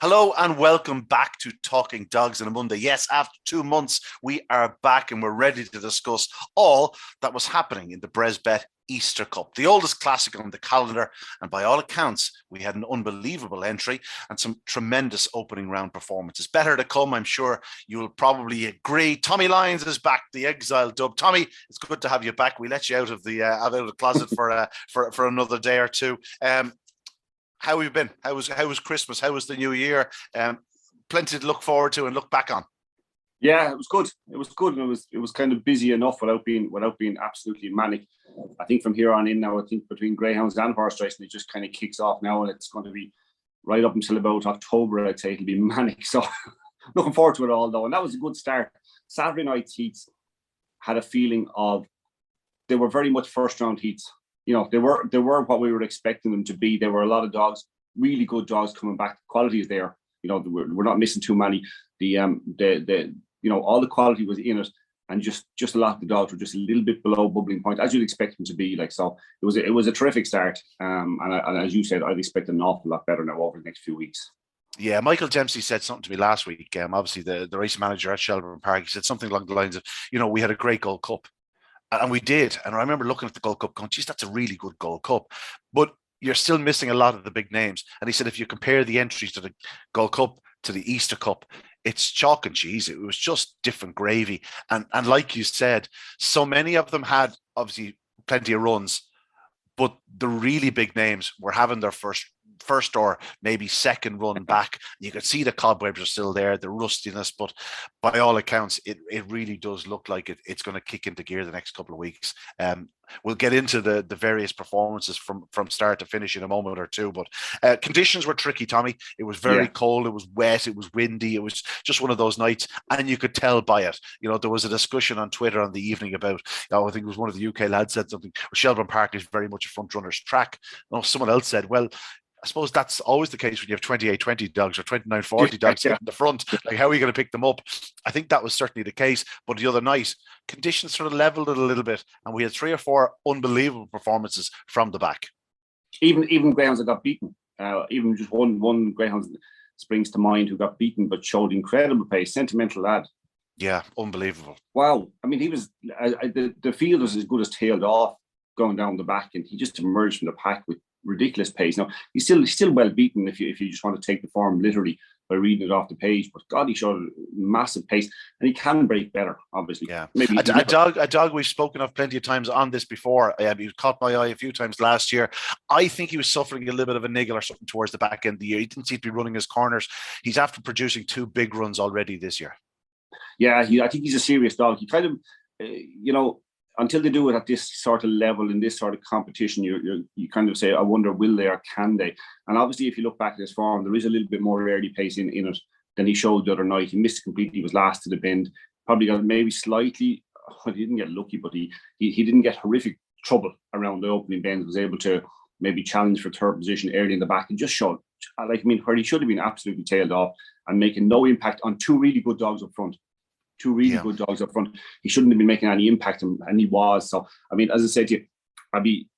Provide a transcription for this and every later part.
Hello and welcome back to Talking Dogs on a Monday. Yes, after 2 months, we are back and we're ready to discuss all that was happening in the BresBet Easter Cup, the oldest classic on the calendar. And by all accounts, we had an unbelievable entry and some tremendous opening round performances. Better to come, I'm sure you will probably agree. Tommy Lyons is back, the exile dub. Tommy, it's good to have you back. We let you out of the closet for another day or two. How have you been? How was Christmas? How was the new year? Plenty to look forward to and look back on. Yeah, it was good. It was good, and it was kind of busy enough without being absolutely manic. I think from here on in now, I think between greyhounds and horse racing, it just kind of kicks off now, and it's going to be right up until about October. I'd say it'll be manic. So looking forward to it all though, and that was a good start. Saturday night's heats had a feeling of they were very much first round heats. You know, they were what we were expecting them to be. There were a lot of dogs, really good dogs coming back. Quality is there. You know, we're not missing too many. All the quality was in it, and just a lot of the dogs were just a little bit below bubbling point, as you'd expect them to be. Like, so it was a terrific start. And as you said, I'd expect an awful lot better now over the next few weeks. Yeah, Michael Dempsey said something to me last week. Obviously the race manager at Shelbourne Park, he said something along the lines of, we had a great Gold Cup. And we did. And I remember looking at the Gold Cup going, geez, that's a really good Gold Cup. But you're still missing a lot of the big names. And he said, if you compare the entries to the Gold Cup to the Easter Cup, it's chalk and cheese. It was just different gravy. And like you said, so many of them had obviously plenty of runs, but the really big names were having their first or maybe second run back. You could see the cobwebs are still there, the rustiness, but by all accounts, it really does look like it's going to kick into gear the next couple of weeks. We'll get into the various performances from start to finish in a moment or two, but conditions were tricky, Tommy. It was very cold, it was wet, it was windy, it was just one of those nights, and you could tell by it. There was a discussion on Twitter on the evening about, I think it was one of the UK lads said something, Shelbourne Park is very much a front runner's track. Someone else said, well, I suppose that's always the case when you have 28-20 dogs or 29-40 dogs in the front. Like, how are you going to pick them up? I think that was certainly the case. But the other night, conditions sort of leveled it a little bit, and we had 3 or 4 unbelievable performances from the back. Even greyhounds that got beaten. Even just one greyhound springs to mind who got beaten but showed incredible pace. Sentimental lad. Yeah, unbelievable. Wow. I mean, he was the field was as good as tailed off going down the back, and he just emerged from the pack with ridiculous pace. Now he's still well beaten if you just want to take the form literally by reading it off the page, but God, he showed massive pace, and he can break better, obviously. Yeah, maybe a dog we've spoken of plenty of times on this before. He caught my eye a few times last year. I think he was suffering a little bit of a niggle or something towards the back end of the year. He didn't seem to be running his corners. He's after producing 2 big runs already this year. Yeah, I think he's a serious dog. He kind of, until they do it at this sort of level in this sort of competition, you kind of say, I wonder, will they or can they? And obviously, if you look back at his form, there is a little bit more early pace in it than he showed the other night. He missed completely. He was last to the bend. Probably got maybe slightly. He didn't get lucky, but he didn't get horrific trouble around the opening bend. Was able to maybe challenge for third position early in the back and just showed, where he should have been absolutely tailed off and making no impact on 2 really good dogs up front. 2 really good dogs up front. He shouldn't have been making any impact, and he was. So, I mean, as I said to you, I'd be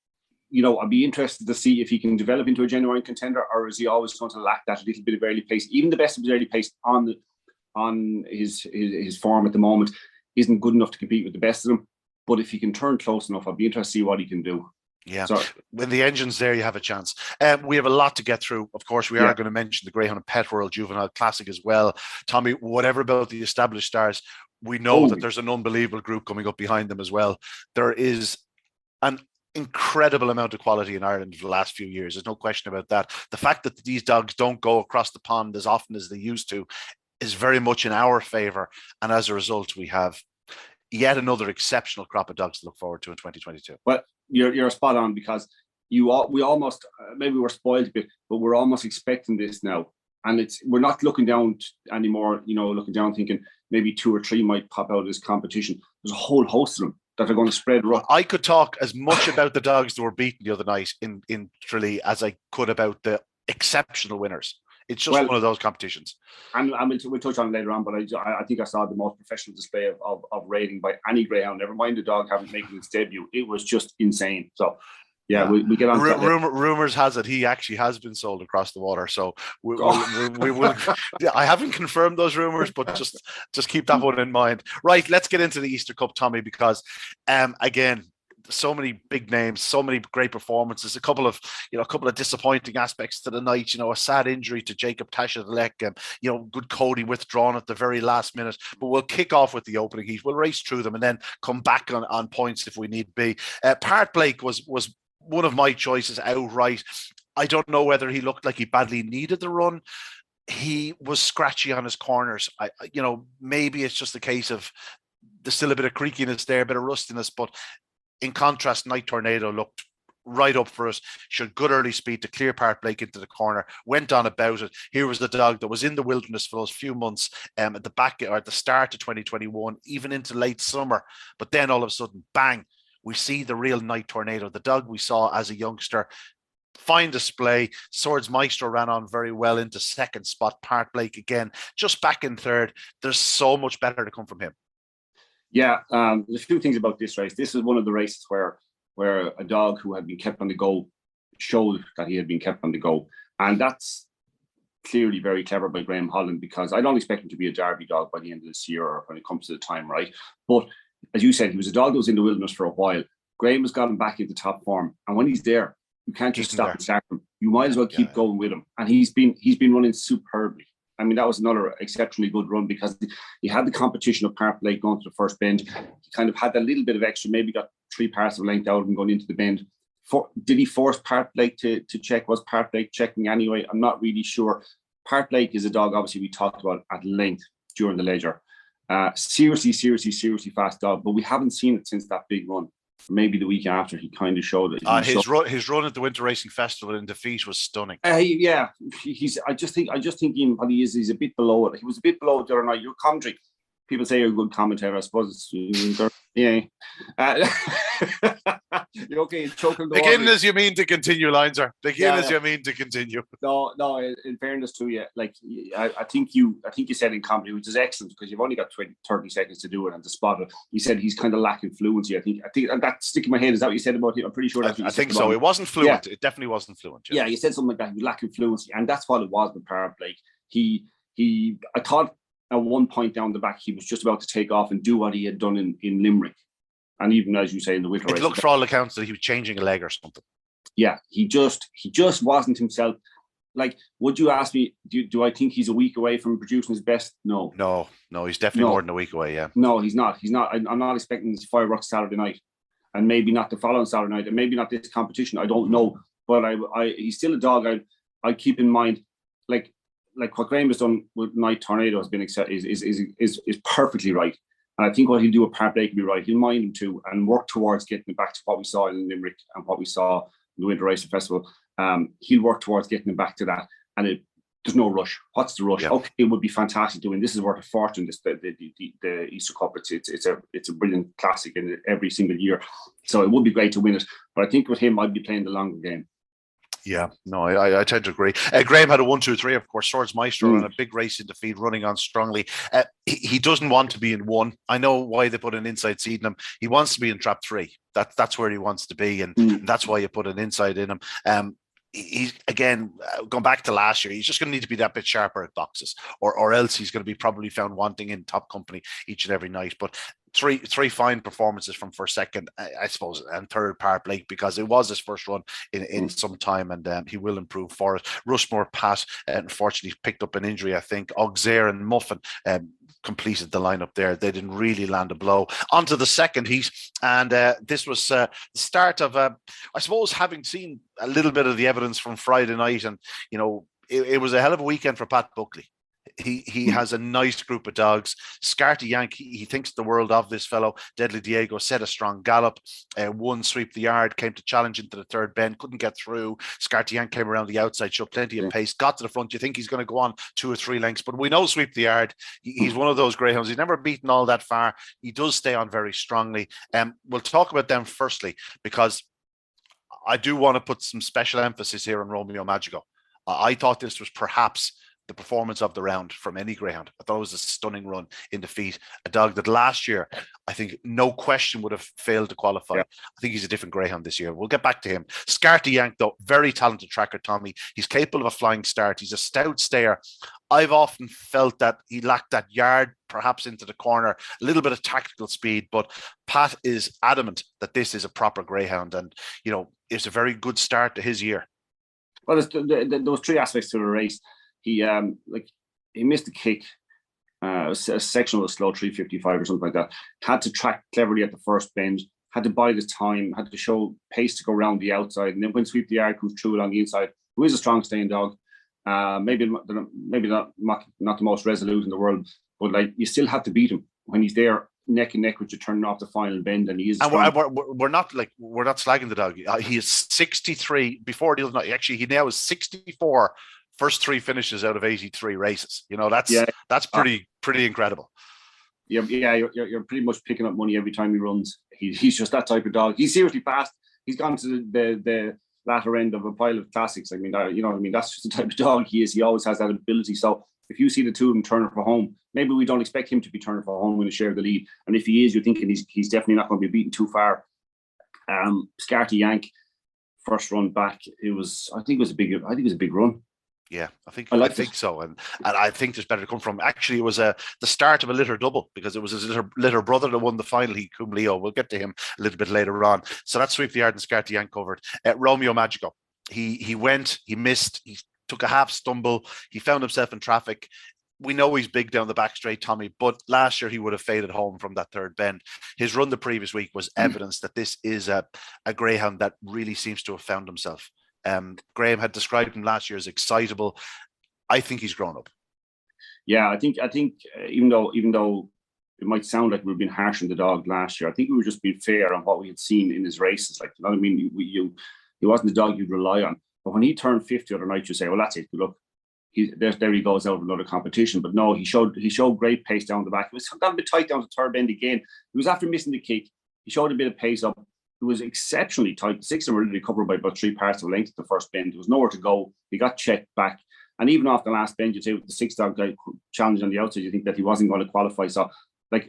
interested to see if he can develop into a genuine contender, or is he always going to lack that little bit of early pace? Even the best of his early pace on his form at the moment isn't good enough to compete with the best of them. But if he can turn close enough, I'd be interested to see what he can do. Yeah, so, when the engine's there, you have a chance. We have a lot to get through. Of course, we are going to mention the Greyhound and Pet World Juvenile Classic as well. Tommy, whatever about the established stars, we know that there's an unbelievable group coming up behind them as well. There is an incredible amount of quality in Ireland for the last few years. There's no question about that. The fact that these dogs don't go across the pond as often as they used to is very much in our favour. And as a result, we have yet another exceptional crop of dogs to look forward to in 2022. Well, you're spot on, because we almost maybe we're spoiled a bit, but we're almost expecting this now, and we're not looking down anymore. Looking down thinking maybe 2 or 3 might pop out of this competition. There's a whole host of them that are going to spread around. I could talk as much about the dogs that were beaten the other night in Tralee as I could about the exceptional winners. It's just one of those competitions. And we'll touch on it later on, but I think I saw the most professional display of rating by any greyhound, never mind the dog having making its debut. It was just insane. So Yeah, we get on to that. Rumors has it he actually has been sold across the water. So we will. I haven't confirmed those rumors, but just keep that one in mind. Right, let's get into the Easter Cup, Tommy, because again, so many big names, so many great performances, a couple of disappointing aspects to the night. A sad injury to Jacob Tashadalek, good Cody withdrawn at the very last minute. But we'll kick off with the opening heat. We'll race through them and then come back on points if we need be. Part Blake was one of my choices outright. I don't know whether he looked like he badly needed the run. He was scratchy on his corners. Maybe it's just a case of there's still a bit of creakiness there, a bit of rustiness, but in contrast, Night Tornado looked right up for us, showed good early speed to clear Part Blake into the corner, went on about it. Here was the dog that was in the wilderness for those few months at the start of 2021, even into late summer. But then all of a sudden, bang, we see the real Night Tornado, the dog we saw as a youngster. Fine display. Swords Maestro ran on very well into second spot. Part Blake again, just back in third. There's so much better to come from him. Yeah, there's a few things about this race. This is one of the races where a dog who had been kept on the go showed that he had been kept on the go. And that's clearly very clever by Graham Holland, because I don't expect him to be a Derby dog by the end of this year or when it comes to the time, right? But as you said, he was a dog that was in the wilderness for a while. Graham has got him back into top form. And when he's there, you can't just stop and start him. You might as well keep going with him. And he's been running superbly. I mean, that was another exceptionally good run, because he had the competition of Part Blake going to the first bend. He kind of had that little bit of extra, maybe got 3 parts of length out and going into the bend. Did he force Part Blake to check? Was Part Blake checking anyway? I'm not really sure. Part Blake is a dog, obviously, we talked about at length during the leisure. Seriously fast dog, but we haven't seen it since that big run. Maybe the week after, he kind of showed it. His run at the Winter Racing Festival in defeat was stunning. Yeah, I just think what he is, he's a bit below it. He was a bit below it the other night. Your commentary, people say you're a good commentator. I suppose yeah. You're okay. Choking. Begin as you mean to continue, Lyons. Begin as you mean to continue. No. In fairness to you, like I think you said in comedy, which is excellent, because you've only got 30 seconds to do it and to spot it. You said he's kind of lacking fluency. I think and that's sticking in my head. Is that what you said about him? I'm pretty sure that's what you I think said so. It wasn't fluent. Yeah. It definitely wasn't fluent. Yeah, you said something like that. He was lacking fluency, and that's what it was with Part Blake. I thought at one point down the back he was just about to take off and do what he had done in Limerick. And even as you say in the winter race, it looked for all accounts that he was changing a leg or something. Yeah, he just wasn't himself. Like, would you ask me, do I think he's a week away from producing his best? No, he's definitely more than a week away. Yeah, no, he's not. I'm not expecting this fireworks Saturday night, and maybe not the following Saturday night, and maybe not this competition. I don't know, but he's still a dog. I keep in mind, like what Graham has done with Night Tornado has been is perfectly right. And I think what he'll do with Part Blake will be right. He'll mind him too and work towards getting it back to what we saw in Limerick and what we saw in the Winter Racing Festival. He'll work towards getting him back to that. And there's no rush. What's the rush? Yeah. Okay, it would be fantastic to win. This is worth a fortune. The Easter Cup. It's a brilliant classic in every single year. So it would be great to win it. But I think with him, I'd be playing the longer game. Yeah, no, I tend to agree. Graham had a 1-2-3, of course. Swords Maestro on a big race in defeat, running on strongly. He doesn't want to be in 1. I know why they put an inside seed in him. He wants to be in trap 3. That's where he wants to be, and that's why you put an inside in him. He's again going back to last year. He's just going to need to be that bit sharper at boxes, or else he's going to be probably found wanting in top company each and every night. But three fine performances from first, second, I suppose, and third Part Blake, because it was his first run in some time, and he will improve for it. Rushmore Pat unfortunately picked up an injury. I think Auxerre and Muffin completed the lineup there. They didn't really land a blow. On to the second heat, and this was the start of I suppose, having seen a little bit of the evidence from Friday night, and it was a hell of a weekend for Pat Buckley. He has a nice group of dogs. Scarty Yank, he thinks the world of this fellow. Deadly Diego set a strong gallop. Won Sweep the Yard, came to challenge into the third bend, couldn't get through. Scarty Yank came around the outside, showed plenty of pace, got to the front. You think he's going to go on 2 or 3 lengths, but we know Sweep the Yard. He's one of those greyhounds. He's never beaten all that far. He does stay on very strongly. We'll talk about them firstly, because I do want to put some special emphasis here on Romeo Magico. I thought this was perhaps the performance of the round from any greyhound. I thought it was a stunning run in defeat. A dog that last year, I think, no question would have failed to qualify. Yeah. I think he's a different greyhound this year. We'll get back to him. Scarty Yank, though, very talented tracker, Tommy. He's capable of a flying start. He's a stout stayer. I've often felt that he lacked that yard, perhaps into the corner, a little bit of tactical speed, but Pat is adamant that this is a proper greyhound, and, you know, it's a very good start to his year. Well, there was three aspects to the race. He missed a kick, a section was slow, 3:55 or something like that. Had to track cleverly at the first bend, had to bide his time, had to show pace to go around the outside, and then when Sweep the Yard comes through along the inside, who is a strong staying dog, maybe not the most resolute in the world, but like you still have to beat him when he's there neck and neck with you turning off the final bend, and he is. And we're not slagging the dog. He is 63 before the other night. Actually, he now is 64. First three finishes out of 83 races. You know, that's pretty incredible. Yeah, you're pretty much picking up money every time he runs. He's just that type of dog. He's seriously fast. He's gone to the latter end of a pile of classics. I mean, that's just the type of dog he is. He always has that ability. So if you see the two of them turning for home, maybe we don't expect him to be turning for home when he share the lead. And if he is, you're thinking he's definitely not going to be beaten too far. Scarty Yank, first run back, I think it was a big run. Yeah, I think so, and I think there's better to come from. Actually, it was the start of a litter double, because it was his litter brother that won the final. He Cum Leo. We'll get to him a little bit later on. So that's Sweep the Yard and Scarty Yank covered. Romeo Magico. He went. He missed. He took a half stumble. He found himself in traffic. We know he's big down the back straight, Tommy, but last year he would have faded home from that third bend. His run the previous week was evidence that this is a greyhound that really seems to have found himself. Graham had described him last year as excitable. I think he's grown up. Yeah, I think even though it might sound like we've been harsh on the dog last year, I think we were just being fair on what we had seen in his races. Like, you know what I mean? He wasn't the dog you'd rely on. But when he turned 50 the other night, you say, well, that's it. Look, there he goes out of another competition. But no, he showed great pace down the back. It was got a bit tight down the third bend again. He was after missing the kick. He showed a bit of pace up. It was exceptionally tight. The six of them were really covered by about 3 parts of the length of the first bend. There was nowhere to go. He got checked back. And even off the last bend, you'd say with the 6-dog guy challenge on the outside, you think that he wasn't going to qualify. So, he's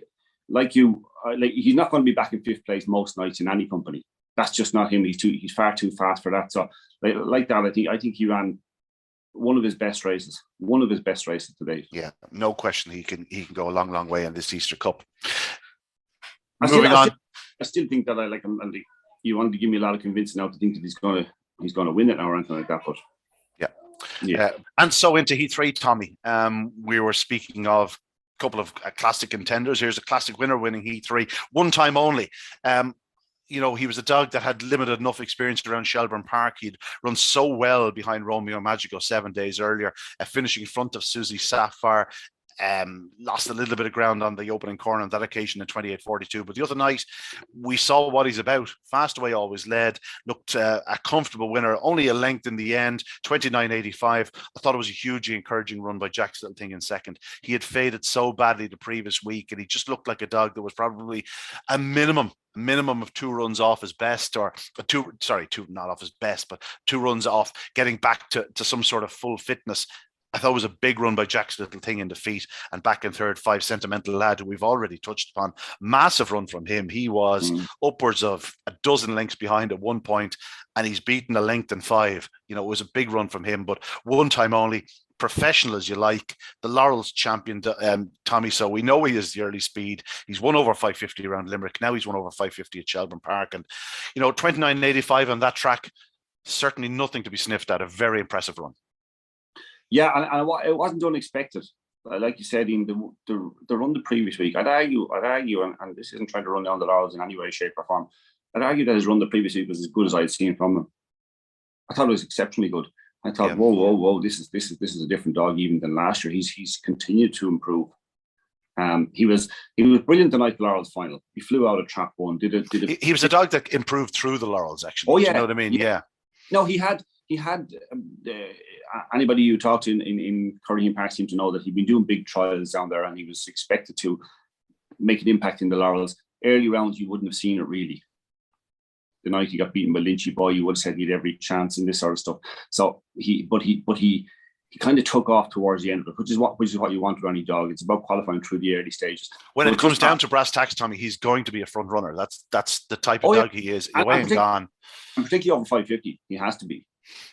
not going to be back in 5th place most nights in any company. That's just not him. He's far too fast for that. So, like that, I think he ran one of his best races today. Yeah, no question. He can go a long, long way in this Easter Cup. I still think that I like him, and you wanted to give me a lot of convincing now to think that he's going to win it now or anything like that. But yeah. And so into Heat 3, Tommy. We were speaking of a couple of classic contenders. Here's a classic winner winning Heat 3, one time only. He was a dog that had limited enough experience around Shelbourne Park. He'd run so well behind Romeo Magico 7 days earlier, finishing in front of Susie Sapphire. Lost a little bit of ground on the opening corner on that occasion in 28:42. But the other night, we saw what he's about. Fast Away always led. Looked a comfortable winner. Only a length in the end, 29:85. I thought it was a hugely encouraging run by Jack's Little Thing in second. He had faded so badly the previous week, and he just looked like a dog that was probably a minimum of 2 runs off his best, or two not off his best, but 2 runs off getting back to some sort of full fitness. I thought it was a big run by Jack's Little Thing in defeat, and back in third, 5 Sentimental Lad, who we've already touched upon. Massive run from him. He was upwards of a dozen lengths behind at one point, and he's beaten a length in 5. It was a big run from him, but one time only. Professional as you like, the Laurels champion, Tommy. So we know he has the early speed. He's won over 550 around Limerick. Now he's won over 550 at Shelbourne Park, and 29:85 on that track. Certainly nothing to be sniffed at. A very impressive run. Yeah, and it wasn't unexpected. Like you said, in the run the previous week, I'd argue, and this isn't trying to run down the Laurels in any way, shape, or form. I'd argue that his run the previous week was as good as I'd seen from him. I thought it was exceptionally good. I thought, whoa, this is a different dog even than last year. He's continued to improve. He was brilliant tonight at the Laurels final. He flew out of trap 1. He was a dog that improved through the Laurels, actually. Oh yeah, you know what I mean? Yeah. No, he had. Anybody you talked to in Curraheen Park seemed to know that he'd been doing big trials down there, and he was expected to make an impact in the Laurels. Early rounds, you wouldn't have seen it really. The night he got beaten by Lynchy Boy, you would have said he had every chance in this sort of stuff. So he he kind of took off towards the end of it, which is what you want with any dog. It's about qualifying through the early stages. When it comes down to brass tacks, Tommy, he's going to be a front runner. That's the type of dog he is. Away and gone. And particularly over 550, he has to be.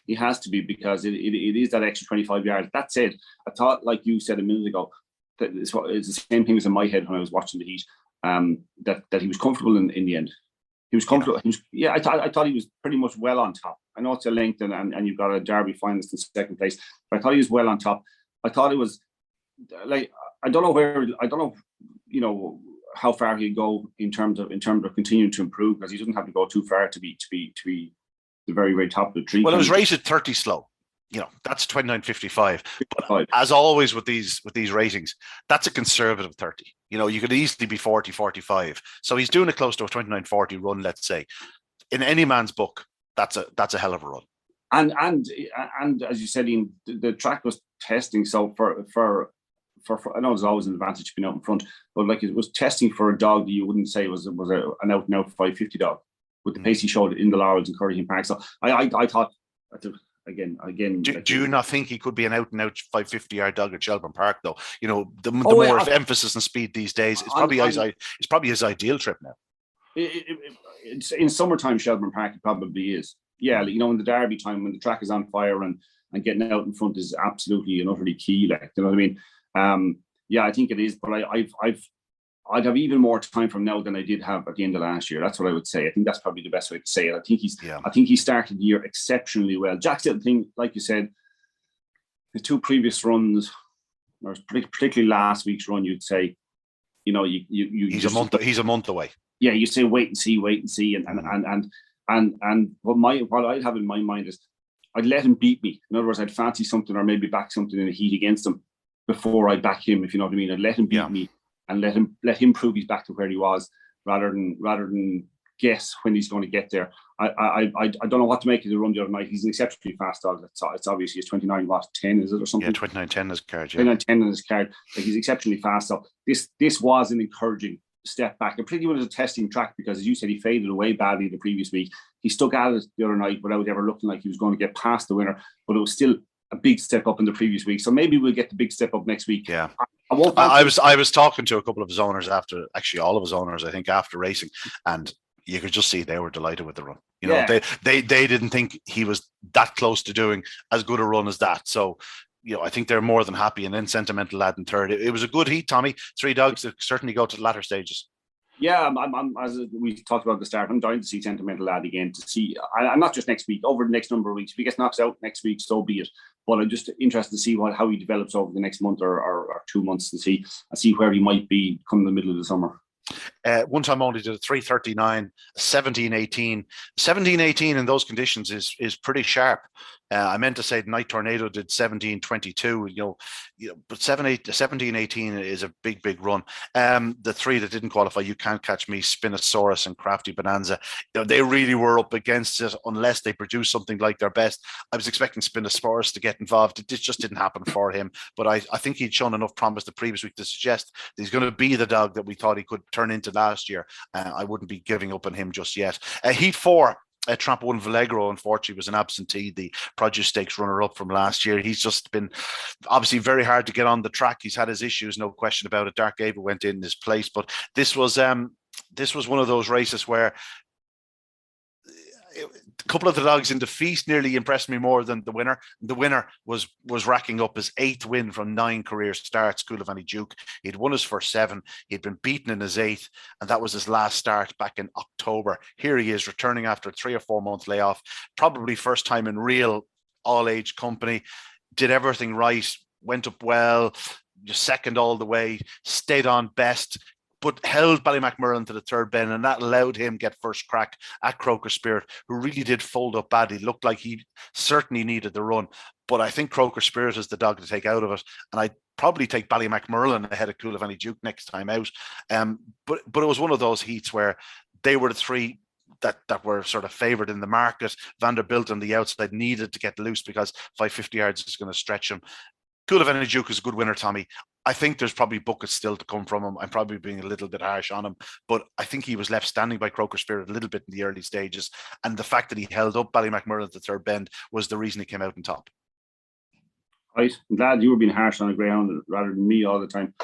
He has to be, because it is that extra 25 yards. That said, I thought, like you said a minute ago, that it's the same thing as in my head when I was watching the heat. That he was comfortable in the end. He was comfortable. I thought he was pretty much well on top. I know it's a length and you've got a Derby finalist in second place, but I thought he was well on top. I thought it was like, I don't know, how far he'd go in terms of continuing to improve, because he doesn't have to go too far to be the very, very top of the tree. Well, it was rated 30 slow. That's 29.55. But as always with these ratings, that's a conservative 30. You could easily be 40, 45. So he's doing it close to a 29.40 run, let's say. In any man's book, that's a hell of a run. And as you said, Ian, the track was testing. So for I know there's always an advantage being out in front, but like, it was testing for a dog that you wouldn't say was an out and out 550 dog with the pace he showed in the Laurels and Curraheen Park. So I thought. Again. Do you not think he could be an out and out 550-yard dog at Shelbourne Park, though? The more emphasis on speed these days, it's probably his ideal trip now. It's in summertime, Shelbourne Park, it probably is. Yeah, in the Derby time when the track is on fire and getting out in front is absolutely and utterly key. Like, you know what I mean? I think it is. But I'd have even more time from now than I did have at the end of last year. That's what I would say. I think that's probably the best way to say it. I think he started the year exceptionally well. Jack's little thing, like you said, the two previous runs, or particularly last week's run, you'd say, he's a month away. Yeah, you say wait and see, and what I'd have in my mind is I'd let him beat me. In other words, I'd fancy something or maybe back something in the heat against him before I back him, if you know what I mean. I'd let him beat me. And let him prove he's back to where he was, rather than guess when he's going to get there. I don't know what to make of the run the other night. He's an exceptionally fast dog. It's obviously his 29.10, is it, or something? Yeah, 29.10 is card. Yeah, 29.10 in his card. Like, he's exceptionally fast. So this was an encouraging step back. And pretty much a testing track, because, as you said, he faded away badly the previous week. He stuck at it the other night without ever looking like he was going to get past the winner, but it was still a big step up in the previous week. So maybe we'll get the big step up next week. Yeah. I was talking to a couple of his owners after, actually all of his owners, I think, after racing, and you could just see they were delighted with the run. They didn't think he was that close to doing as good a run as that. So, I think they're more than happy. And then Sentimental Lad in third. It was a good heat, Tommy. 3 dogs that certainly go to the latter stages. Yeah, I'm as we talked about at the start, I'm dying to see Sentimental Lad again, to see, and not just next week, over the next number of weeks. If he gets knocked out next week, so be it. But I'm just interested to see how he develops over the next month or 2 months, to see where he might be come the middle of the summer. One time only did a 3:39, 17:18. 17:18 in those conditions is pretty sharp. I meant to say Night Tornado did 17:22. But 17:18 is a big run. The 3 that didn't qualify, You Can't Catch Me, Spinosaurus, and Crafty Bonanza. They really were up against it unless they produced something like their best. I was expecting Spinosaurus to get involved. It just didn't happen for him. But I think he'd shown enough promise the previous week to suggest that he's going to be the dog that we thought he could turn into last year. I wouldn't be giving up on him just yet. Heat 4. Tramp 1 Vallegro, unfortunately, was an absentee, the Produce Stakes runner-up from last year. He's just been obviously very hard to get on the track. He's had his issues, no question about it. Dark Ava went in his place, but this was one of those races where a couple of the dogs in defeat nearly impressed me more than the winner. The winner was racking up his 8th win from 9 career starts, Coulivanny Duke. He'd won his first 7. He'd been beaten in his 8th, and that was his last start back in October. Here he is returning after a 3 or 4 month layoff, probably first time in real all-age company. Did everything right, went up well, just second all the way, stayed on best, but held Ballymacmurran to the 3rd bend, and that allowed him get first crack at Kroger Spirit, who really did fold up badly. Looked like he certainly needed the run, but I think Kroger Spirit is the dog to take out of it, and I'd probably take Ballymacmurran ahead of Coulivanny Duke next time out. But it was one of those heats where they were the 3 that were sort of favoured in the market. Vanderbilt on the outside needed to get loose because 550 yards is going to stretch him. Coulivanny Duke is a good winner, Tommy. I think there's probably buckets still to come from him. I'm probably being a little bit harsh on him, but I think he was left standing by Kroger Spirit a little bit in the early stages. And the fact that he held up Ballymacmurran at the 3rd bend was the reason he came out on top. Right. I'm glad you were being harsh on a greyhound rather than me all the time.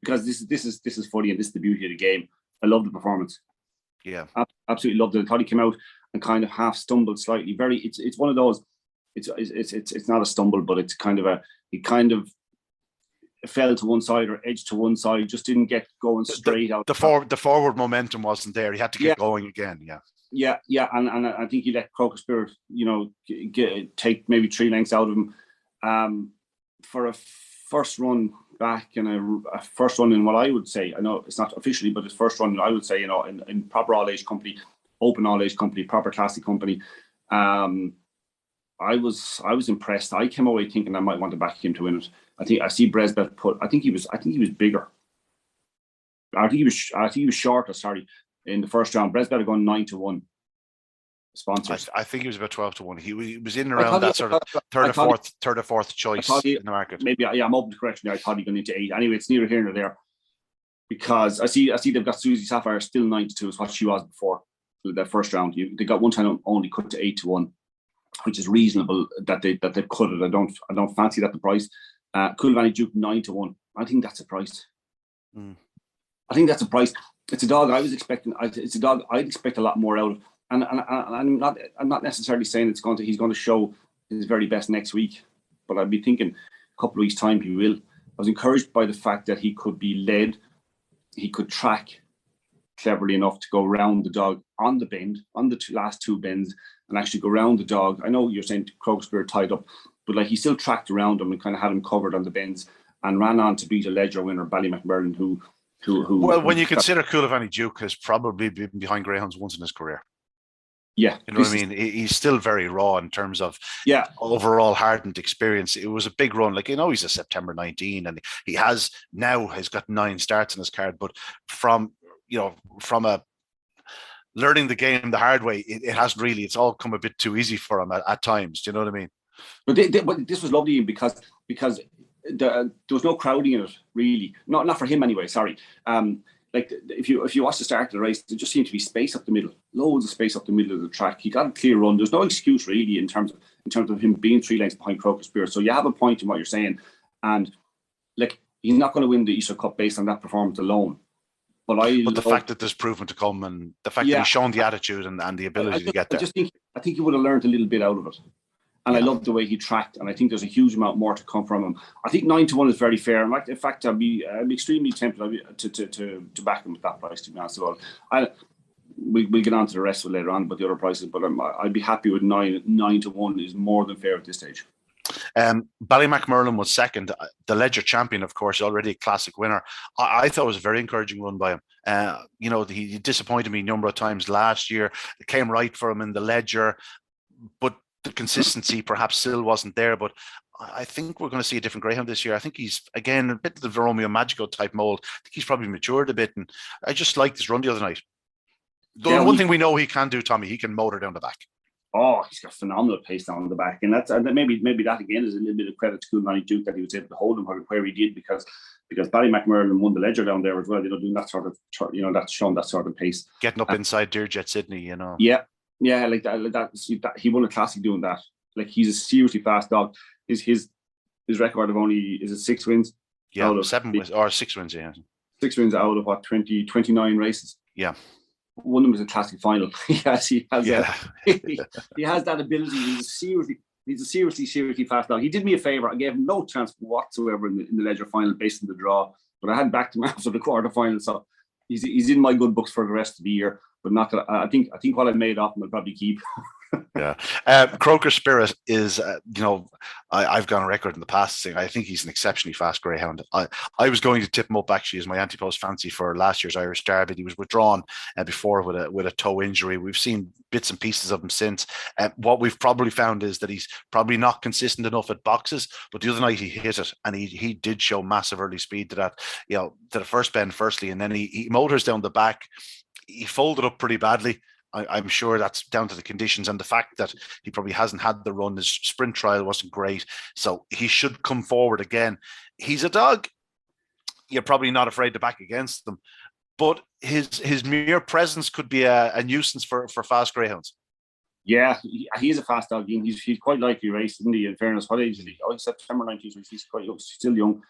Because this is funny, and this is the beauty of the game. I love the performance. Yeah, absolutely loved it. I thought he came out and kind of half stumbled slightly. It's one of those. It's not a stumble, but it's kind of he kind of fell to one side or edged to one side. Just didn't get going straight out. The forward momentum wasn't there. He had to get going again. Yeah. Yeah, and I think he let Kroger Spirit, take maybe 3 lengths out of him, for a first run back and a first run in what I would say, I know it's not officially, but his first run, I would say, in proper all-age company, open all-age company, proper classic company. I was impressed. I came away thinking I might want to back him to win it. I see BresBet put. I think he was bigger. I think he was shorter. Sorry, in the first round, BresBet had gone 9-1. Sponsors. I think he was about 12-1. He was in around that sort of third or fourth choice in the market. Maybe I'm open to correction. I thought he got into 8. Anyway, it's neither here nor there, because I see they've got Susie Sapphire still 9-2 is what she was before that first round. They got one time only cut to 8-1, which is reasonable that they've cut it. I don't fancy that the price. Cool Vanny Duke 9-1. I think that's a price. I think that's a price. It's a dog I was expecting. It's a dog I'd expect a lot more out of. And I'm not necessarily saying he's going to show his very best next week, but I'd be thinking a couple of weeks' time he will. I was encouraged by the fact that he could be led, he could track cleverly enough to go around the dog on the bend, on the last 2 bends, and actually go around the dog. I know you're saying Kroger Spirit tied up, but he still tracked around him and kind of had him covered on the bends and ran on to beat a Ledger winner, Ballymacmurlin, who. Well, when you consider Coolavani Duke has probably been behind greyhounds once in his career. Yeah, you know what I mean. He's still very raw in terms of overall hardened experience. It was a big run. He's a September 19, and he has got 9 starts in his card. But from a learning the game the hard way, it hasn't really. It's all come a bit too easy for him at times. Do you know what I mean? But this was lovely because there was no crowding in it really. Not for him anyway. Sorry. If you watch the start of the race, there just seemed to be space up the middle, loads of space up the middle of the track. He got a clear run. There's no excuse really in terms of him being 3 lengths behind Kroger Spirit. So you have a point in what you're saying, and he's not going to win the Easter Cup based on that performance alone. But the fact that there's proven to come, and the fact that he's shown the attitude and the ability to get there. I think he would have learned a little bit out of it. And I love the way he tracked, and I think there's a huge amount more to come from him. I think 9-1 is very fair. In fact, I'd be extremely tempted to back him with that price, to be honest. We'll get on to the rest of it later on, but the other prices. But I'd be happy with 9-1 is more than fair at this stage. Ballymacmurlin was second. The Ledger champion, of course, already a classic winner. I thought it was a very encouraging run by him. He disappointed me a number of times last year. It came right for him in the Ledger, but the consistency perhaps still wasn't there. But I think we're going to see a different greyhound this year. I think he's, again, a bit of the Romeo Magico type mold. I think he's probably matured a bit, and I just liked this run the other night. One thing we know he can do, Tommy, he can motor down the back. Oh, he's got phenomenal pace down the back, and maybe that again is a little bit of credit to Coolmanny Duke that he was able to hold him where he did, because Ballymacmurlin won the Ledger down there as well. Doing that sort of, that's shown that sort of pace, getting up inside Deerjet Sydney. Yeah, like that. He won a classic doing that. He's a seriously fast dog. His record of only 6 wins. Yeah, 7 wins or 6 wins. Yeah, 6 wins out of 29 races. Yeah. One of them was a classic final. He has he has that ability. He's a seriously fast dog. He did me a favour. I gave him no chance whatsoever in the Ledger final based on the draw, but I had backed him after the quarter final, so he's in my good books for the rest of the year. But not gonna, I think what I made off him I'll probably keep. Yeah. Kroger Spirit is, I've gone on record in the past saying I think he's an exceptionally fast greyhound. I was going to tip him up actually as my anti-post fancy for last year's Irish Derby. He was withdrawn before with a toe injury. We've seen bits and pieces of him since. What we've probably found is that he's probably not consistent enough at boxes, but the other night he hit it, and he did show massive early speed to that, to the first bend firstly, and then he motors down the back. He folded up pretty badly. I'm sure that's down to the conditions and the fact that he probably hasn't had the run. His sprint trial wasn't great, so he should come forward again. He's a dog you're probably not afraid to back against them, but his mere presence could be a nuisance for fast greyhounds. Yeah, he is a fast dog. He's quite likely raced, isn't he? In fairness, what age is he? Oh, he's September 19th. He's quite young, still young.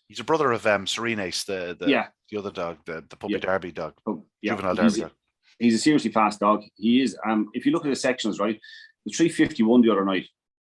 He's a brother of Serenace, the other dog, the puppy Derby dog, juvenile Derby dog. He's a seriously fast dog. He is. If you look at the sections, right, the 351 the other night,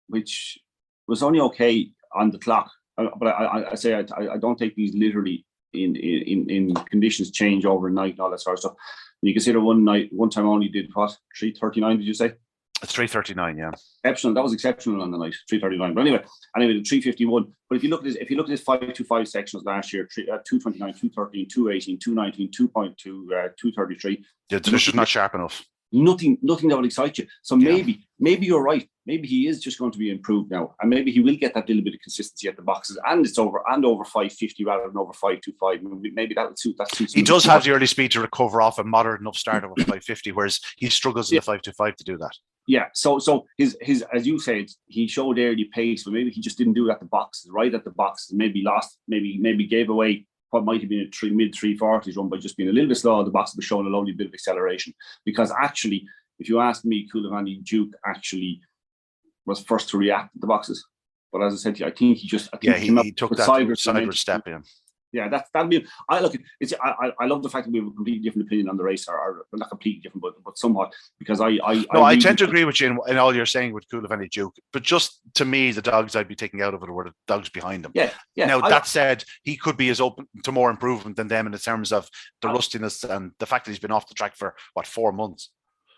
which was only okay on the clock, but I say I don't take these literally in conditions change overnight and all that sort of stuff. And you consider one time only did what, 339, did you say? It's 339, yeah. Exceptional. That was exceptional on the night, 339. But anyway, the 351. But if you look at this 525 sections last year, 229, 213, 218, 219, 2.2, 233. Yeah, they're just not sharp enough. Nothing that will excite you. So maybe you're right. Maybe he is just going to be improved now, and maybe he will get that little bit of consistency at the boxes, and it's over 550 rather than over 525. Maybe that would suit. He does have the early speed to recover off a moderate enough start over 550, whereas he struggles in the 525 to do that. Yeah. So his as you said, he showed early pace, but maybe he just didn't do it at the boxes, right at the boxes. Maybe lost. Maybe gave away what might have been a mid 340s run by just being a little bit slow at the box, but showing a lovely bit of acceleration. Because actually, if you ask me, Coulivan Duke actually was first to react at the boxes. But as I said to you, I think he took that sideward step in. Yeah, that'd be. I love the fact that we have a completely different opinion on the race, or not completely different, but somewhat, because I tend to agree with you in all you're saying with Coulivan Duke. But just to me, the dogs I'd be taking out of it were the dogs behind him. Yeah. Now that said, he could be as open to more improvement than them in terms of the rustiness and the fact that he's been off the track for 4 months.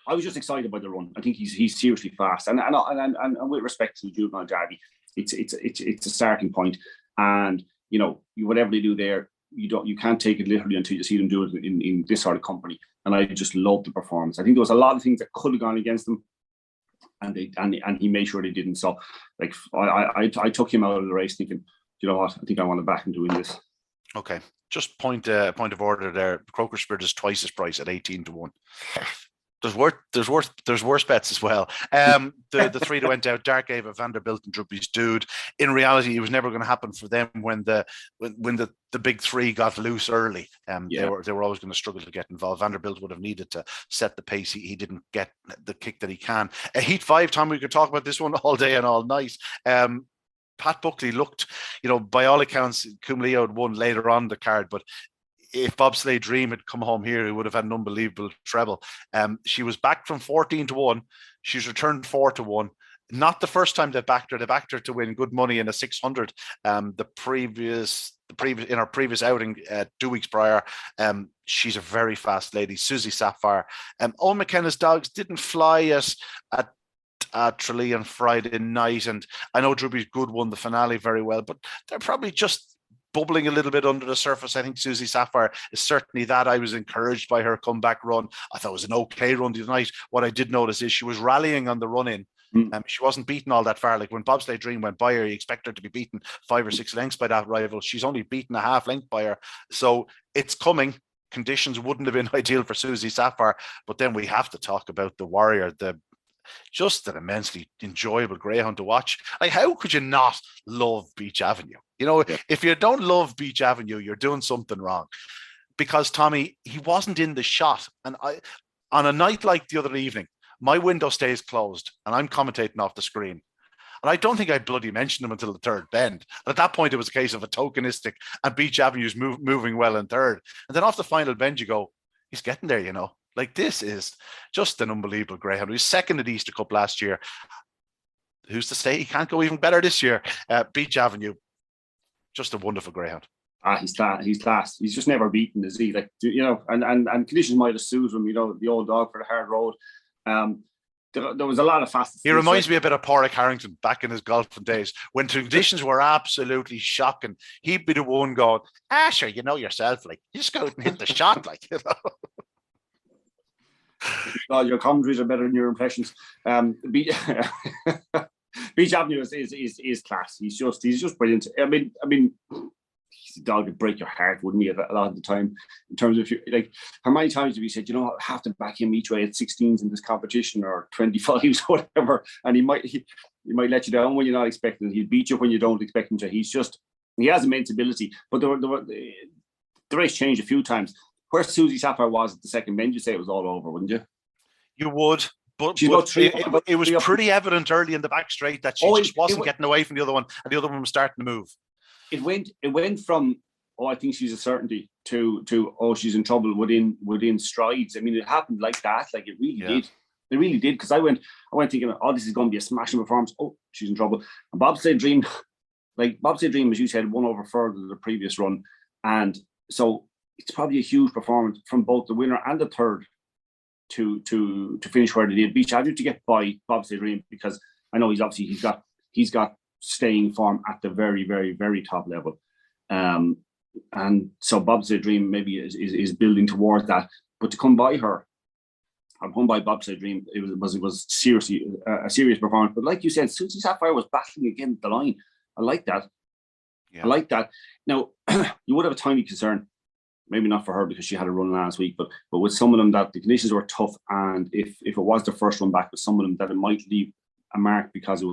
I was just excited by the run. I think he's seriously fast, and with respect to the juvenile derby, it's a starting point, and whatever they do there, you can't take it literally until you see them do it in this sort of company. And I just love the performance. I think there was a lot of things that could have gone against them, and he made sure they didn't. So, like, I took him out of the race thinking, you know what, I think I want to back him doing this. Okay, just point of order there. Kroger Spirit is twice his price at 18-1. There's worse bets as well. The three that went out, Dark Ava, Vanderbilt, and Druby's Dude. In reality, it was never going to happen for them when the big three got loose early. They were always going to struggle to get involved. Vanderbilt would have needed to set the pace. He didn't get the kick that he can. Heat 5, Tom, we could talk about this one all day and all night. Pat Buckley looked, by all accounts, Cumleo had won later on the card, but if Bobsleigh Dream had come home here, he would have had an unbelievable treble. She was back from 14-1. She's returned 4-1. Not the first time they backed her. They backed her to win good money in a 600. The previous in her previous outing 2 weeks prior. She's a very fast lady, Susie Sapphire. Owen McKenna's dogs didn't fly at Tralee on Friday night, and I know Druby's Good won the finale very well, but they're probably just bubbling a little bit under the surface. I think Susie Sapphire is certainly that. I was encouraged by her comeback run. I thought it was an okay run tonight. What I did notice is she was rallying on the run in. She wasn't beaten all that far. Like when Bobsleigh Dream went by her, you expect her to be beaten 5 or 6 lengths by that rival. She's only beaten a half length by her. So it's coming. Conditions wouldn't have been ideal for Susie Sapphire. But then we have to talk about the Warrior, just an immensely enjoyable greyhound to watch. Like, how could you not love Beach Avenue? If you don't love Beach Avenue, you're doing something wrong. Because, Tommy, he wasn't in the shot. And on a night like the other evening, my window stays closed and I'm commentating off the screen. And I don't think I bloody mentioned him until the third bend. And at that point, it was a case of a tokenistic and Beach Avenue's moving well in third. And then off the final bend, you go, he's getting there, Like, this is just an unbelievable greyhound. He was second at Easter Cup last year. Who's to say he can't go even better this year? Beach Avenue, just a wonderful greyhound. He's class. He's just never beaten, is he? Like, and conditions might have suited him, the old dog for the hard road. There was a lot of fast. He reminds me a bit of Porrick Harrington back in his golfing days when conditions were absolutely shocking. He'd be the one going, sure, yourself, like, you just go out and hit the shot, like, Well, your commentaries are better than your impressions. Beach Avenue is class. He's just brilliant. I mean, he's a dog to break your heart, wouldn't he? A lot of the time, in terms of how many times have you said, I have to back him each way at 16s in this competition or 25s, whatever, and he might let you down when you're not expecting. He'll beat you when you don't expect him to. He has immense ability, but the race changed a few times. Where Susie Sapphire was at the second bend, you say it was all over, wouldn't you? You would, But, She's about three. it was pretty evident early in the back straight that she just wasn't getting away from the other one, and the other one was starting to move. It went from, oh, I think she's a certainty to oh, she's in trouble within strides. I mean, it happened like that. Like it really did. It really did. Because I went thinking, oh, this is going to be a smashing performance. Oh, she's in trouble. And Bobsleigh Dream, as you said, won over further than the previous run, and so it's probably a huge performance from both the winner and the third to finish where they did. Beach Avenue to get by Bobsleigh Dream, because I know he's got staying form at the very, very, very top level. And so Bobsleigh Dream maybe is building towards that. But to come by her, and come by Bobsleigh Dream, it was seriously a serious performance. But like you said, Susie Sapphire was battling against the line. I like that. Yeah. I like that. Now, you would have a tiny concern, maybe not for her because she had a run last week, but with some of them that the conditions were tough, and if it was the first run back with some of them, that it might leave a mark because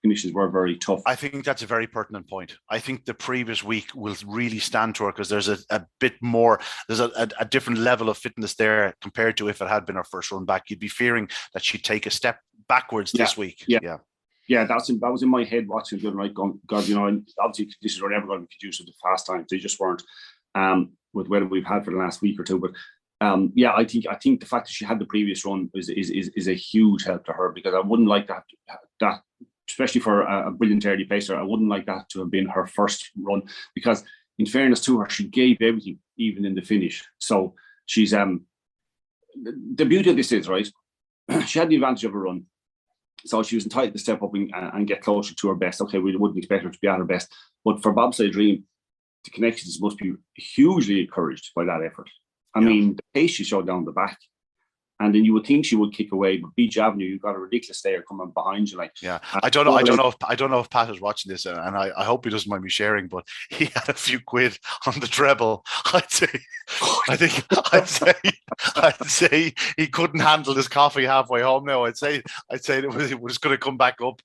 conditions were very tough. I think that's a very pertinent point. I think the previous week will really stand to her because there's a bit more, there's a different level of fitness there compared to if it had been her first run back. You'd be fearing that she'd take a step backwards this week. Yeah, that was in my head watching good night going, God, obviously conditions were never going to be conducive to fast times. They just weren't with weather we've had for the last week or two. But I think the fact that she had the previous run is a huge help to her, because I wouldn't like that especially for a brilliant early pacer, I wouldn't like that to have been her first run, because in fairness to her, she gave everything, even in the finish. So she's the beauty of this is, right, she had the advantage of a run. So she was entitled to step up and get closer to her best. Okay, we wouldn't expect her to be at her best. But for Bobsleigh Dream, the connections must be hugely encouraged by that effort. I mean, the pace she showed down the back. And then you would think she would kick away, but Beach Avenue, you've got a ridiculous stayer coming behind you. I don't know if Pat is watching this, and I hope he doesn't mind me sharing, but he had a few quid on the treble. I'd say he couldn't handle his coffee halfway home now. I'd say it was going to come back up.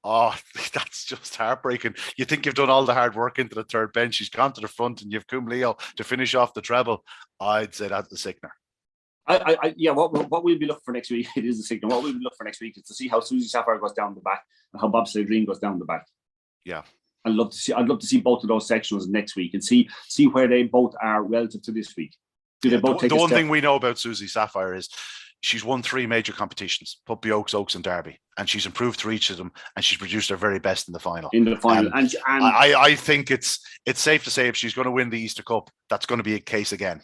Oh, that's just heartbreaking. You think you've done all the hard work into the third bench. She's gone to the front, and you've Cum Leo to finish off the treble. I'd say that's the sickener. What we'll be looking for next week, it is a signal. What we'll be looking for next week is to see how Susie Sapphire goes down the back and how Bobsleigh Dream goes down the back. Yeah. I'd love to see both of those sections next week and see where they both are relative to this week. Do they both take the one thing we know about Susie Sapphire is she's won 3 major competitions: Puppy Oaks, and Derby, and she's improved through each of them, and she's produced her very best in the final. And I think it's safe to say if she's going to win the Easter Cup, that's going to be a case again.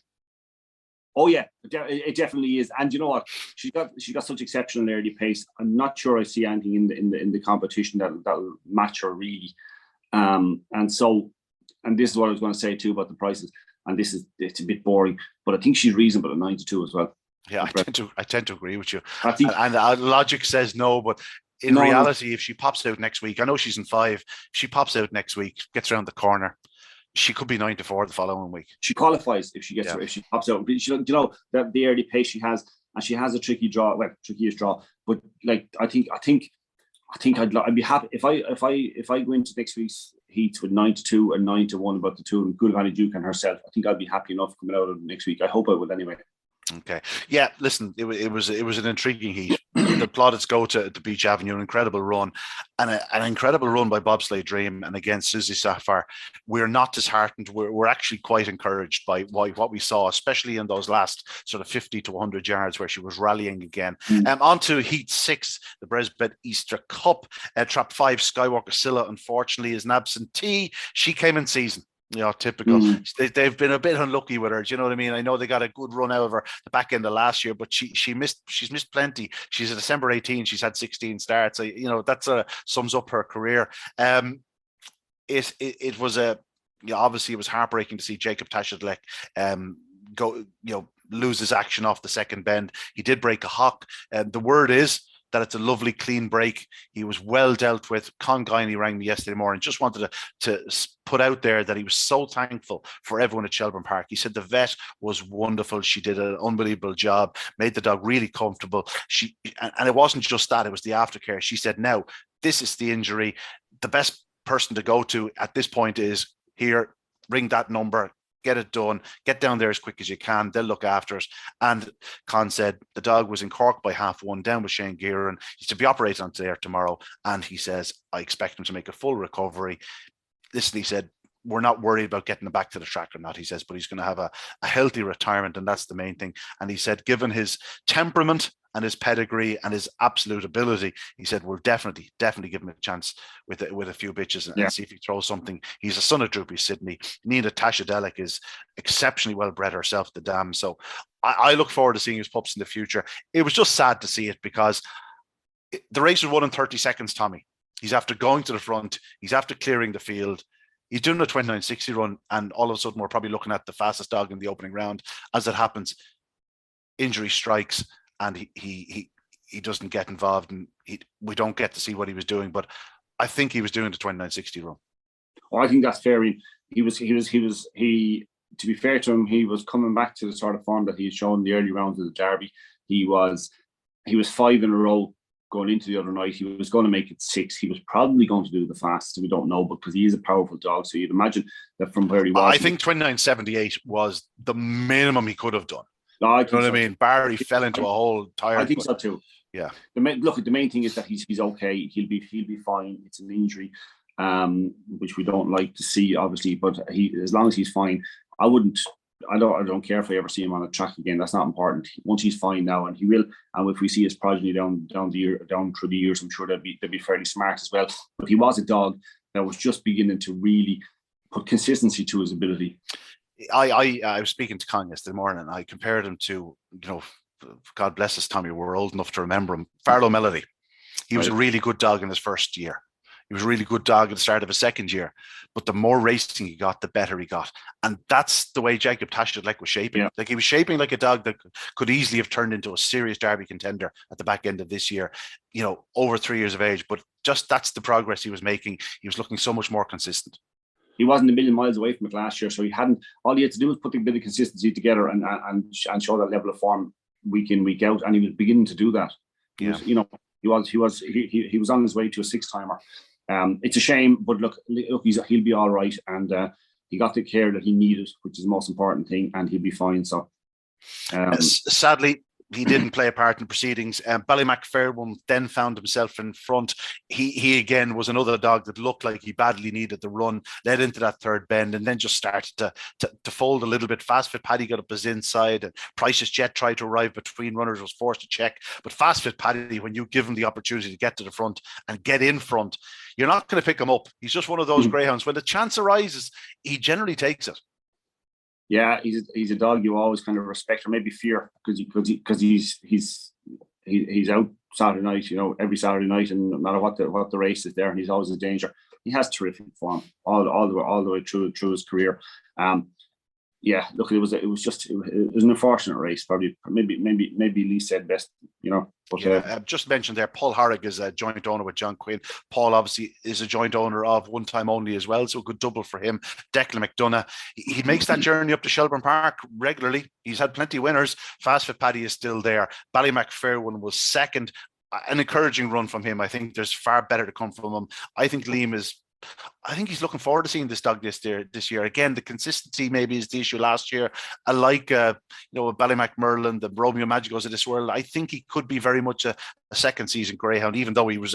Oh yeah, it definitely is. And you know what? She got such exceptional early pace. I'm not sure I see anything in the competition that'll match her really. And this is what I was going to say too about the prices. And it's a bit boring, but I think she's reasonable at 92 as well. Yeah, I tend to agree with you. And logic says no, but in reality, if she pops out next week, I know she's in 5. If she pops out next week, gets around the corner, she could be 9-4 the following week. She qualifies if she gets if she pops out. That the early pace she has, and she has a trickiest draw. But like I think I'd be happy if I go into next week's heats with 9-2 and 9-1 about the two, and Good Valley Duke and herself. I think I'd be happy enough coming out of next week. I hope I would anyway. Okay. Yeah, listen, it was an intriguing heat. The plaudits go to Beach Avenue, an incredible run, and an incredible run by Bobsleigh Dream. And again, Susie Sapphire, we're not disheartened. We're actually quite encouraged by what we saw, especially in those last sort of 50 to 100 yards where she was rallying again. On to Heat 6, the BresBet Easter Cup. Trap 5, Skywalker Scylla, unfortunately, is an absentee. She came in season. Typical. They've been a bit unlucky with her. Do you know what I mean? I know they got a good run out of her the back end of last year, but she's missed plenty. She's a December 18. She's had 16 starts. That sums up her career. It was obviously it was heartbreaking to see Jacob Tashadlek lose his action off the second bend. He did break a hock. The word is that it's a lovely, clean break. He was well dealt with. Con Guiney rang me yesterday morning, just wanted to put out there that he was so thankful for everyone at Shelbourne Park. He said the vet was wonderful. She did an unbelievable job, made the dog really comfortable. And it wasn't just that, it was the aftercare. She said, now, this is the injury. The best person to go to at this point is here, ring that number, get it done, get down there as quick as you can. They'll look after it. And Con said the dog was in Cork by 1:30 down with Shane Gearan. He's to be operated on there tomorrow. And he says, I expect him to make a full recovery. Listen, he said, we're not worried about getting him back to the track or not, he says, but he's going to have a healthy retirement, and that's the main thing. And he said, given his temperament and his pedigree and his absolute ability, he said, we'll definitely give him a chance with a few bitches and see if he throws something. He's a son of Droopy Sydney. Nina Tashadelic is exceptionally well bred herself, the dam. So I look forward to seeing his pups in the future. It was just sad to see it because the race was won in 30 seconds, Tommy. He's after going to the front. He's after clearing the field. He's doing a 29.60 run, and all of a sudden we're probably looking at the fastest dog in the opening round. As it happens, injury strikes, and he doesn't get involved, and we don't get to see what he was doing. But I think he was doing the 29.60 run. Oh, I think that's fair. He to be fair to him, he was coming back to the sort of form that he had shown in the early rounds of the Derby. He was 5 in a row going into the other night. He was going to make it 6. He was probably going to do the fastest. We don't know, because he is a powerful dog. So you'd imagine that from where he was. I think 29.78 was the minimum he could have done. No, I you know what I mean? Barry fell into a hole tired. I think so too. Yeah. The main thing is that he's okay. He'll be fine. It's an injury, which we don't like to see, obviously. But as long as he's fine, I don't care if we ever see him on a track again. That's not important. Once he's fine now, and he will, and if we see his progeny down through the years, I'm sure they'll be fairly smart as well. But he was a dog that was just beginning to really put consistency to his ability. I was speaking to Con yesterday morning, and I compared him to, God bless us, Tommy, we're old enough to remember him, Farlow Melody. He was a really good dog in his first year. He was a really good dog at the start of his second year, but the more racing he got, the better he got. And that's the way Jacob Tashadelic was shaping. Yeah. Like, he was shaping like a dog that could easily have turned into a serious Derby contender at the back end of this year, over 3 years of age. But just that's the progress he was making. He was looking so much more consistent. He wasn't a million miles away from it last year, so all he had to do was put a bit of consistency together and show that level of form week in, week out, and he was beginning to do that. He was on his way to a 6-timer. It's a shame, but look, he'll be all right, and he got the care that he needed, which is the most important thing, and he'll be fine. So, sadly, he didn't play a part in the proceedings. Ballymac Fairwood then found himself in front. He again was another dog that looked like he badly needed the run, led into that third bend, and then just started to fold a little bit. Fast Fit Paddy got up his inside, and Price's Jet tried to arrive between runners, was forced to check. But Fast Fit Paddy, when you give him the opportunity to get to the front and get in front, you're not going to pick him up. He's just one of those greyhounds. When the chance arises, he generally takes it. Yeah, he's a dog you always kind of respect, or maybe fear, because he's out Saturday night, every Saturday night, and no matter what the race is there, and he's always a danger. He has terrific form all the way through his career. Yeah, look, it was an unfortunate race. Probably, maybe Lee said best, But just mentioned there, Paul Harrig is a joint owner with John Quinn. Paul obviously is a joint owner of One Time Only as well, so a good double for him. Declan McDonough, he makes that journey up to Shelbourne Park regularly. He's had plenty of winners. Fast Fit Paddy is still there. Ballymac Fairwood was second. An encouraging run from him. I think there's far better to come from him. I think he's looking forward to seeing this dog this year. Again, the consistency maybe is the issue last year. I like, Ballymac Merlin, the Romeo Magicos of this world. I think he could be very much a second season greyhound, even though he was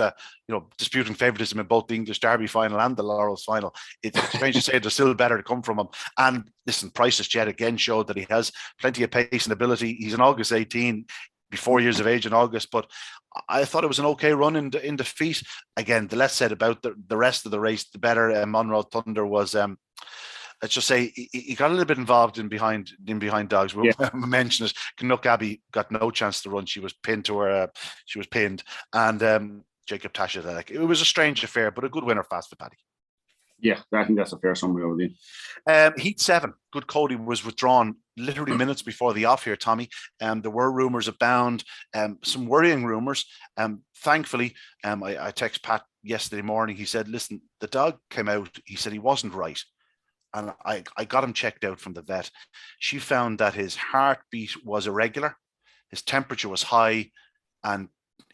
disputing favouritism in both the English Derby final and the Laurels final. It's strange to say there's still better to come from him. And listen, Price's Jet again showed that he has plenty of pace and ability. He's an August 18. Be 4 years of age in August, but I thought it was an okay run in defeat. Again, the less said about the rest of the race, the better. Monroe Thunder was, let's just say, he got a little bit involved in behind dogs. We'll mention it. Canuck Abbey got no chance to run. She was pinned to her. She was pinned, and Jacob Tashadelic. It was a strange affair, but a good winner, Fast for Paddy. Yeah, I think that's a fair summary over there. Heat 7, Good Cody was withdrawn literally minutes before the off here, Tommy. There were rumours abound, some worrying rumours. Thankfully, I text Pat yesterday morning. He said, listen, the dog came out. He said he wasn't right. And I got him checked out from the vet. She found that his heartbeat was irregular. His temperature was high. And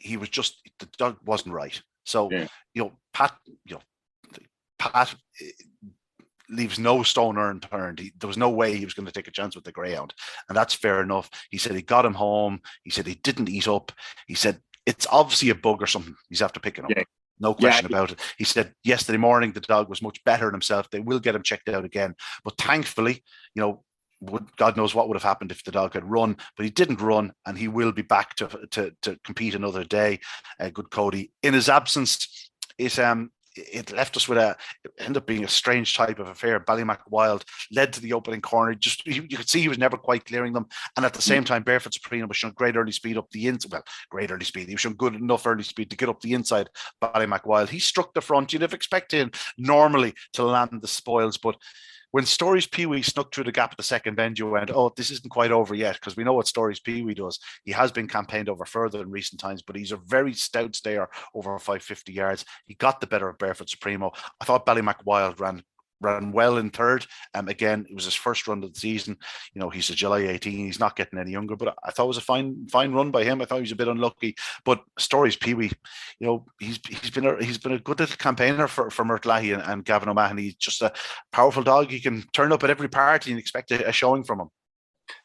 the dog wasn't right. So, Pat, leaves no stone unturned. There was no way he was going to take a chance with the greyhound, and that's fair enough. He said he got him home. He said he didn't eat up. He said it's obviously a bug or something. He's after picking up. Yeah. No question about it. He said yesterday morning the dog was much better than himself. They will get him checked out again, but thankfully, God knows what would have happened if the dog had run, but he didn't run, and he will be back to compete another day. Good Cody. In his absence, it left us with it ended up being a strange type of affair. Ballymac Wild led to the opening corner. Just you could see he was never quite clearing them, and at the same time, Barefoot Supreme was showing great early speed up the inside. Well, great early speed. He was showing good enough early speed to get up the inside. Ballymac Wild. He struck the front. You'd have expected him normally to land the spoils, but when Stories Pee-wee snuck through the gap at the second bend, you went, oh, this isn't quite over yet, because we know what Stories Pee-wee does. He has been campaigned over further in recent times, but he's a very stout stayer over 550 yards. He got the better of Barefoot Supremo. I thought Ballymac Wild ran well in third. Again, it was his first run of the season. He's a July 18. He's not getting any younger, but I thought it was a fine run by him. I thought he was a bit unlucky, but Stories Pee-wee, he's been a good little campaigner for Mert Lahey and Gavin O'Mahony. He's just a powerful dog. He can turn up at every party and expect a showing from him.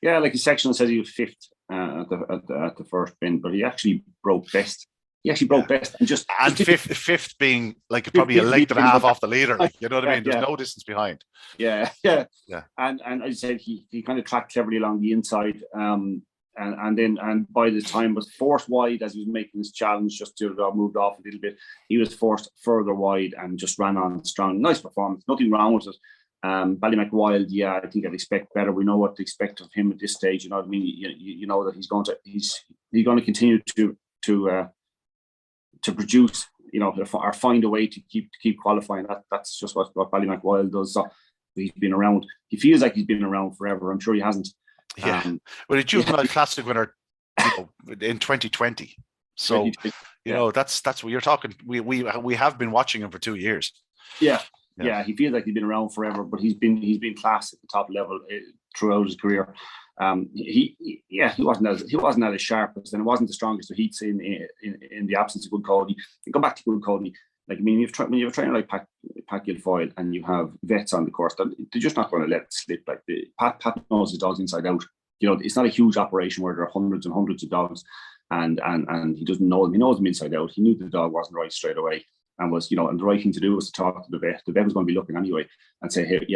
Yeah, like his section says he was fifth at the first bin, but he actually broke best. He actually broke best, and fifth being like probably a length and a half off the leader. Like, you know what I mean? There's no distance behind. Yeah. And as I said, he kind of tracked cleverly along the inside. And by the time was forced wide as he was making his challenge, just to moved off a little bit. He was forced further wide and just ran on strong. Nice performance. Nothing wrong with it. Ballymac Wild, I think I'd expect better. We know what to expect of him at this stage. You know what I mean? You know that he's going to continue to produce, or find a way to keep qualifying. That's just what Ballymac Wild does. So he's been around. He feels like he's been around forever. I'm sure he hasn't. Yeah, but a juvenile classic winner, in 2020. So that's what you're talking. We have been watching him for 2 years. Yeah. He feels like he's been around forever, but he's been class at the top level throughout his career. He wasn't as sharp, and it wasn't the strongest of heats in the absence of Good Cody. Go back to Good Cody. Like, I mean, when you have a trainer like Pat Guilfoyle and you have vets on the course, they're just not going to let it slip. Like Pat knows his dogs inside out. It's not a huge operation where there are hundreds and hundreds of dogs, and he doesn't know them. He knows them inside out. He knew the dog wasn't right straight away. And was, and the right thing to do was to talk to the vet. The vet was going to be looking anyway and say, hey,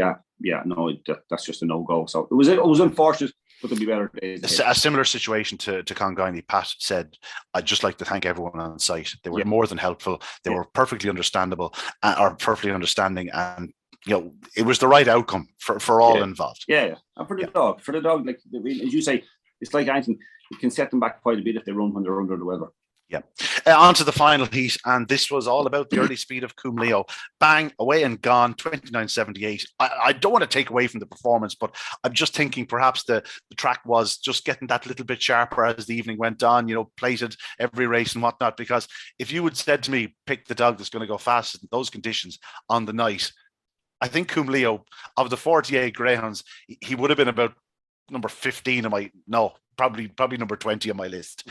no, that's just a no-go. So it was unfortunate, but there'll be better days. A similar situation to Conguiney. Pat said, I'd just like to thank everyone on site. They were more than helpful. They were perfectly understandable or perfectly understanding. And, it was the right outcome for all involved. Yeah. And for the dog, like as you say, it's like anything. It can set them back quite a bit if they run when they're under the weather. Yeah. On to the final heat, and this was all about the early speed of Coombe Leo. Bang, away and gone, 29.78. I don't want to take away from the performance, but I'm just thinking perhaps the track was just getting that little bit sharper as the evening went on, plated every race and whatnot, because if you had said to me, pick the dog that's going to go fast in those conditions on the night, I think Coombe Leo, of the 48 greyhounds, he would have been about number 15 probably number 20 on my list.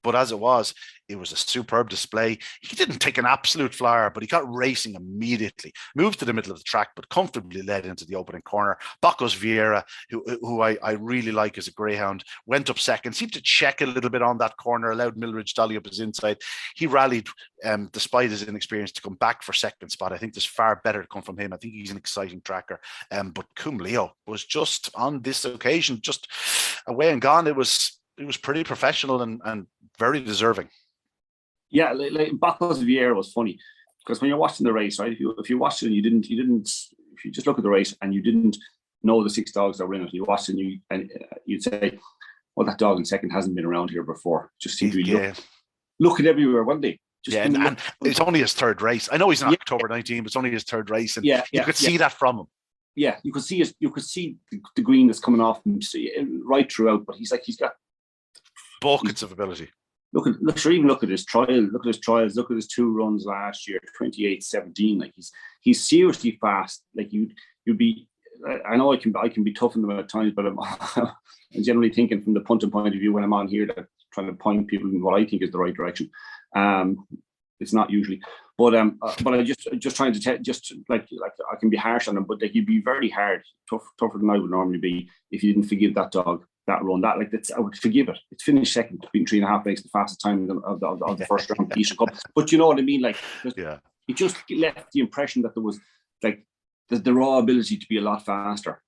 But as it was a superb display. He didn't take an absolute flyer, but he got racing immediately, moved to the middle of the track, but comfortably led into the opening corner. Bacchus Vieira, who I really like as a greyhound, went up second, seemed to check a little bit on that corner, allowed Milridge Dolly up his inside. He rallied, despite his inexperience, to come back for second spot. I think there's far better to come from him. I think he's an exciting tracker. But Coombe Leo was just, on this occasion, just away and gone. It was pretty professional and very deserving. Yeah, like Bacchus Vieira was funny because when you're watching the race, right? If you watched it and you didn't, if you just look at the race and you didn't know the 6 dogs that were in it, you watched it and you'd say, well, that dog in second hasn't been around here before. Just seemed to be looking everywhere, weren't they? And it's only his third race. I know he's in October 19, but it's only his third race, and you could see that from him. Yeah, you could see the green that's coming off him right throughout. But he's got buckets of ability. Look at his trial. Look at his trials. Look at his 2 runs last year, 28.17. Like he's seriously fast. Like you'd be. I know I can be tough on them at times, but I'm generally thinking from the punting point of view when I'm on here, that trying to point people in what I think is the right direction. It's not usually. But I just trying to just like I can be harsh on him, but like he'd be very hard, tougher than I would normally be if you didn't forgive that dog that run. That I would forgive it. It's finished second, being 3.5 legs, the fastest time of the first round of the Easter Cup. But you know what I mean? Like, it just left the impression that there was like the raw ability to be a lot faster.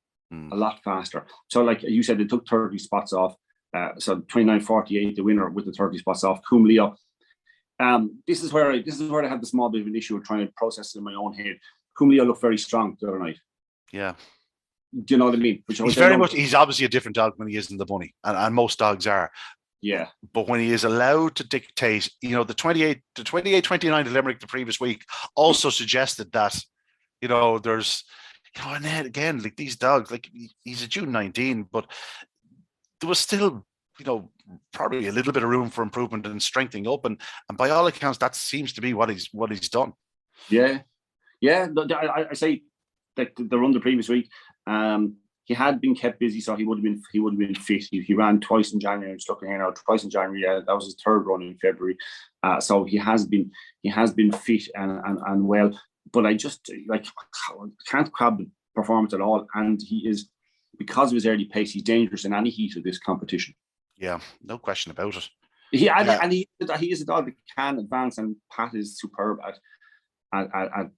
So like you said, they took 30 spots off. So 29.48, the winner with the 30 spots off. Cum Leo. This is where I had the small bit of an issue of trying to process it in my own head. Cum Leo looked very strong the other night. Yeah. Do you know what I mean? He's obviously a different dog when he is in the bunny, and most dogs are. Yeah. But when he is allowed to dictate, the 28-29 to Limerick the previous week also suggested that, there's, and then again, like these dogs, like he's a June 19, but there was still, probably a little bit of room for improvement and strengthening up. And by all accounts, that seems to be what he's done. Yeah. Yeah. I say like the run the previous week, he had been kept busy, so he would have been fit. He ran twice in January. I'm just looking here now, twice in January. That was his third run in February. So he has been fit and well. But I just can't crab the performance at all. And he is, because of his early pace, he's dangerous in any heat of this competition. Yeah, no question about it. He is a dog that can advance, and Pat is superb at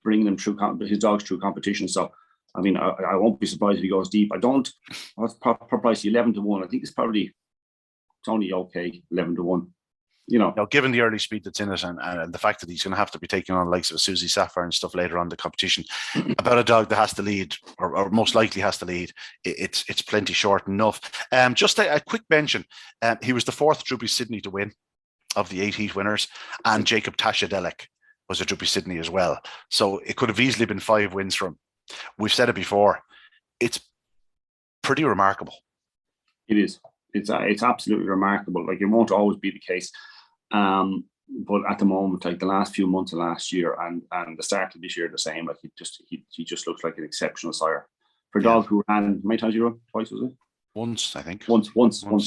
bringing them through his dogs through competition. So. I mean, I won't be surprised if he goes deep. What's proper price? 11-1. I think it's only okay, 11-1. Now, given the early speed that's in it, and the fact that he's going to have to be taking on the likes of Susie Sapphire and stuff later on in the competition, about a dog that has to lead, or most likely has to lead, it's plenty short enough. Just a quick mention: he was the fourth Droopy Sydney to win of the 8 heat winners, and Jacob Tashadelek was a Droopy Sydney as well. So it could have easily been 5 wins for him. We've said it before. It's pretty remarkable. It is. It's absolutely remarkable. Like, it won't always be the case. But at the moment, like the last few months of last year and the start of this year, the same. Like he just looks like an exceptional sire. For a dog who ran, how many times you run? Twice, was it? Once, I think. Once,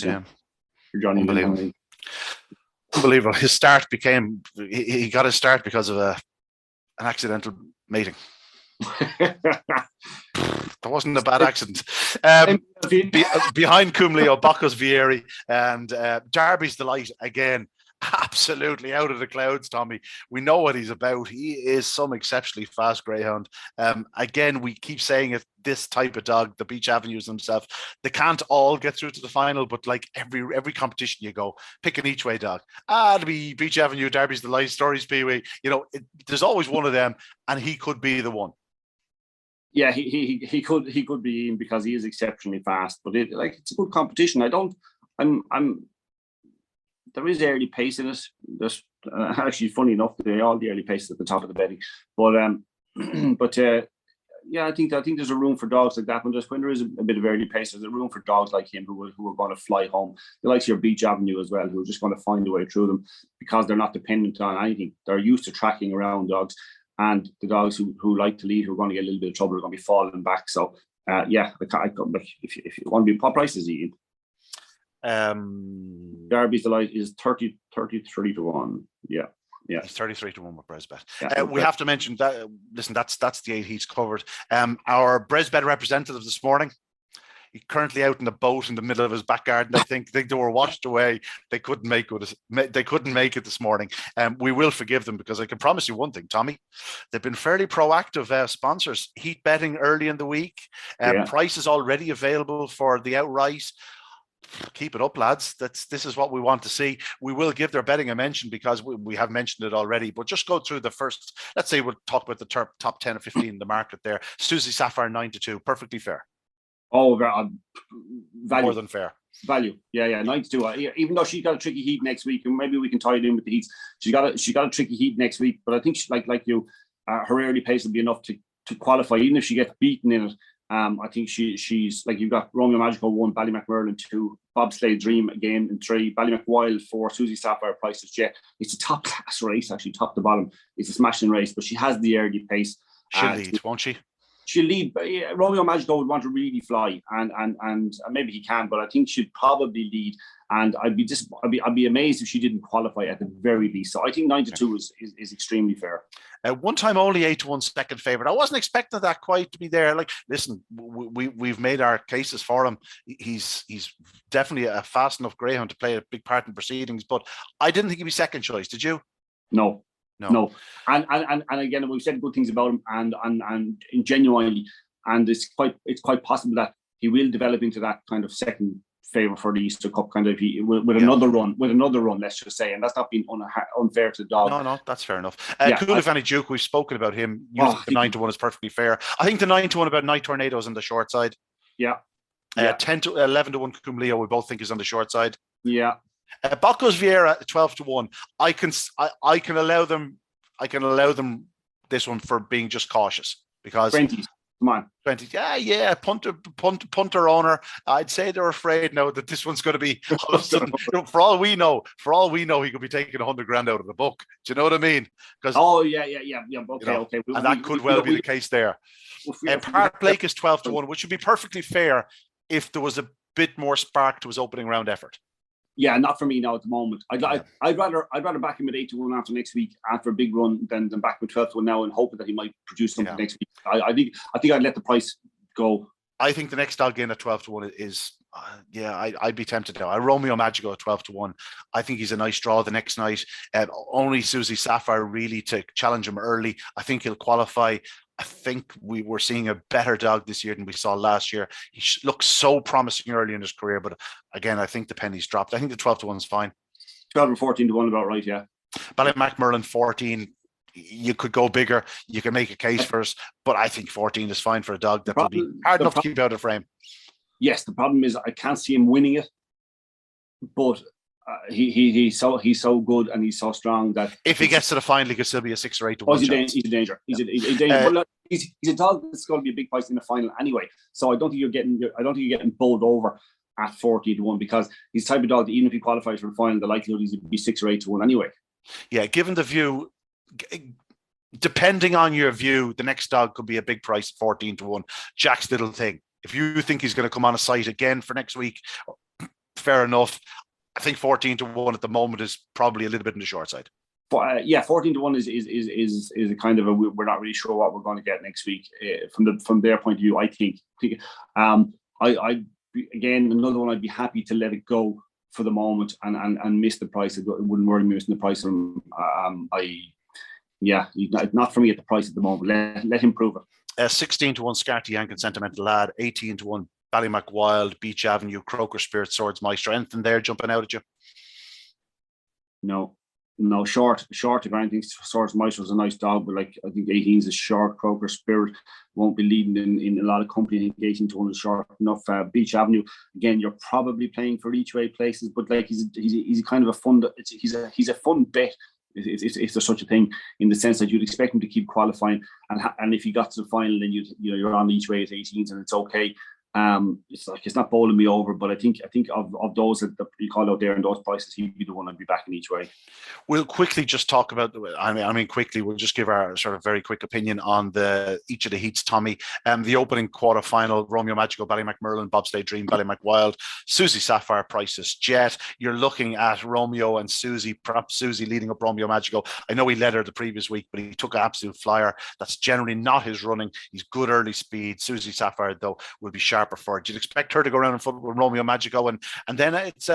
yeah. For Johnny. Unbelievable. His start became, he got his start because of an accidental mating. That wasn't a bad accident. Behind Cum Leo, Bacchus Vieri, and Derby's Delight again. Absolutely out of the clouds, Tommy. We know what he's about. He is some exceptionally fast greyhound. Again, we keep saying it, this type of dog, the Beach Avenues themselves, they can't all get through to the final, but like every competition you go, pick an each way dog. To be Beach Avenue, Derby's Delight, Stories Peewee, there's always one of them, and he could be the one. Yeah, he could be in, because he is exceptionally fast. But it's a good competition. There is early pace in it. There's actually, funny enough, all the early pace at the top of the betting. But I think there's a room for dogs like that. When there is a bit of early pace, there's a room for dogs like him who are going to fly home. The likes of your Beach Avenue as well, who are just going to find a way through them because they're not dependent on anything. They're used to tracking around dogs. And the dogs who like to lead, who are going to get a little bit of trouble, are going to be falling back. So, if you want to be, what price is he in? Derby's Delight is 33-1. Yeah. He's 33-1 with BresBet. Yeah, we have to mention that. Listen, that's the 8 heats covered. Our BresBet representative this morning, he's currently out in the boat in the middle of his back garden. I think they were washed away. They couldn't make it this morning. We will forgive them, because I can promise you one thing, Tommy. They've been fairly proactive sponsors. Heat betting early in the week. Price is already available for the outright. Keep it up, lads. This is what we want to see. We will give their betting a mention, because we have mentioned it already, but just go through the first. Let's say we'll talk about the top 10 or 15 in the market there. Susie Sapphire 9-2, perfectly fair. Oh, value. More than fair. Value. Yeah, 9-2. Even though she's got a tricky heat next week, and maybe we can tie it in with the heats. She got a tricky heat next week, but I think she, like you, her early pace will be enough to qualify, even if she gets beaten in it. I think she's like, you've got Romeo Magical 1, Ballymac Merlin 2, Bobsleigh Dream again in 3, Ballymac Wild 4, Susie Sapphire Priceless Jet. It's a top class race, actually, top to bottom. It's a smashing race, but she has the early pace. She'll lead, won't she? She'll lead. Romeo Magical would want to really fly, and maybe he can, but I think she'd probably lead. and I'd be amazed if she didn't qualify at the very least. So I think 9-2 is extremely fair. One time only 8-1 second favorite. I wasn't expecting that quite to be there. Like, listen, we've made our cases for him. He's definitely a fast enough greyhound to play a big part in proceedings, but I didn't think he'd be second choice. Did you? No. And again, we've said good things about him, and genuinely, and it's quite possible that he will develop into that kind of second favourite for the Easter Cup, kind of with another run, let's just say, and that's not being unfair to the dog. No, that's fair enough. Cool if any Duke, we've spoken about him. You think the 9-1 is perfectly fair. I think the 9-1 about Night Tornadoes on the short side. 10-11-1 Cum Leo, we both think is on the short side. Bocco's Vieira 12-1. I can allow them this one for being just cautious because 20s. Come on, 20. Yeah. Punter owner. I'd say they're afraid now that this one's going to be all of a sudden. For all we know, he could be taking $100,000 out of the book. Do you know what I mean? Because Okay. And that could well be the case there. Park Blake is 12-1, which would be perfectly fair if there was a bit more spark to his opening round effort. Yeah, not for me now at the moment. I'd rather back him at 8-1 after next week after a big run than back with 12-1 now and hoping that he might produce something next week. I think I'd let the price go. I think the next dog in at 12-1 is I'd be tempted now. Romeo Magico at 12-1. I think he's a nice draw the next night. Only Susie Sapphire really to challenge him early. I think he'll qualify. I think we were seeing a better dog this year than we saw last year. He looks so promising early in his career, but again, I think the penny's dropped. I think the 12-1 is fine. 12 and 14-1 about right, yeah. Ballymac Merlin 14. You could go bigger. You can make a case for us, but I think 14 is fine for a dog that will be hard enough to keep out of frame. Yes, the problem is I can't see him winning it, but he's so good and he's so strong that if he gets to the final, he could still be a 6 or 8 to 1. He's a danger. He's a danger. But look, he's a dog that's going to be a big price in the final anyway. So I don't think you're getting bowled over at 40-1 because he's the type of dog that even if he qualifies for the final, the likelihood is he'd be 6 or 8 to 1 anyway. Yeah, given the view, depending on your view, the next dog could be a big price, 14-1. Jack's Little Thing. If you think he's going to come on a site again for next week, fair enough. I think 14-1 at the moment is probably a little bit in the short side. 14-1 is a kind of we're not really sure what we're going to get next week from their point of view. I think I again another one I'd be happy to let it go for the moment and miss the price. It wouldn't worry me missing the price. Not for me at the price at the moment. Let him prove it. 16-1 Scarty Yankin Sentimental Lad, 18-1 Ballymac Wild, Beach Avenue, Kroger Spirit, Swords Meister. Anything there jumping out at you? No, short. If anything, Swords Meister was a nice dog, but like I think 18's is short. Kroger Spirit won't be leading in a lot of company. I think 18-1 is short enough. Beach Avenue, again, you're probably playing for each way places, but like he's kind of a fun. He's a fun bet. If there's such a thing, in the sense that you'd expect him to keep qualifying, and if he got to the final, then you're on each way at 18s, and it's okay. It's not bowling me over, but I think of those that you call out there and those prices, he'd be the one I'd be backing each way. We'll quickly just talk about. We'll just give our sort of very quick opinion on each of the heats. Tommy, the opening quarter final: Romeo Magico, Ballymac Merlin, Bobsleigh Dream, Ballymac Wild, Susie Sapphire, Prices Jet. You're looking at Romeo and Susie. Perhaps Susie leading up Romeo Magico. I know he led her the previous week, but he took an absolute flyer. That's generally not his running. He's good early speed. Susie Sapphire though will be sharper for it. You'd expect her to go around in front with Romeo Magico, and then it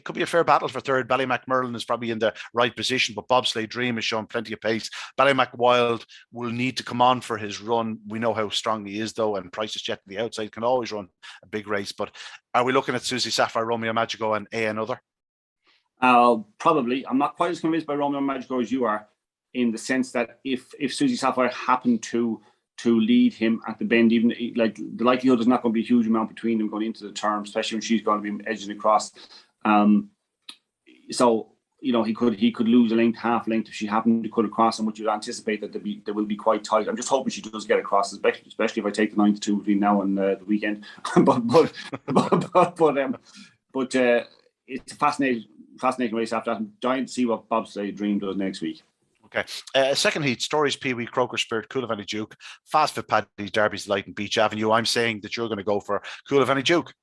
could be a fair battle for third. Ballymac Merlin is probably in the right position, but Bobsleigh Dream has shown plenty of pace. Ballymac Wild will need to come on for his run. We know how strong he is though, and Prices Jet to the outside can always run a big race. But are we looking at Susie Sapphire, Romeo Magico, and another? Probably. I'm not quite as convinced by Romeo Magico as you are, in the sense that if Susie Sapphire happened to lead him at the bend, even like the likelihood is not going to be a huge amount between them going into the term, especially when she's going to be edging across. So he could lose half length if she happened to cut across, and which you'd anticipate that they will be quite tight. I'm just hoping she does get across, especially if I take the 9-2 between now and the weekend. but it's a fascinating race after that. I'm dying to see what Bobsleigh Dream does next week. Okay. Second heat, Stories, Pee Wee, Kroger Spirit, Coolivany Duke, Fast Fit Paddy's, Derby's Light and Beach Avenue. I'm saying that you're going to go for Coolivany Duke.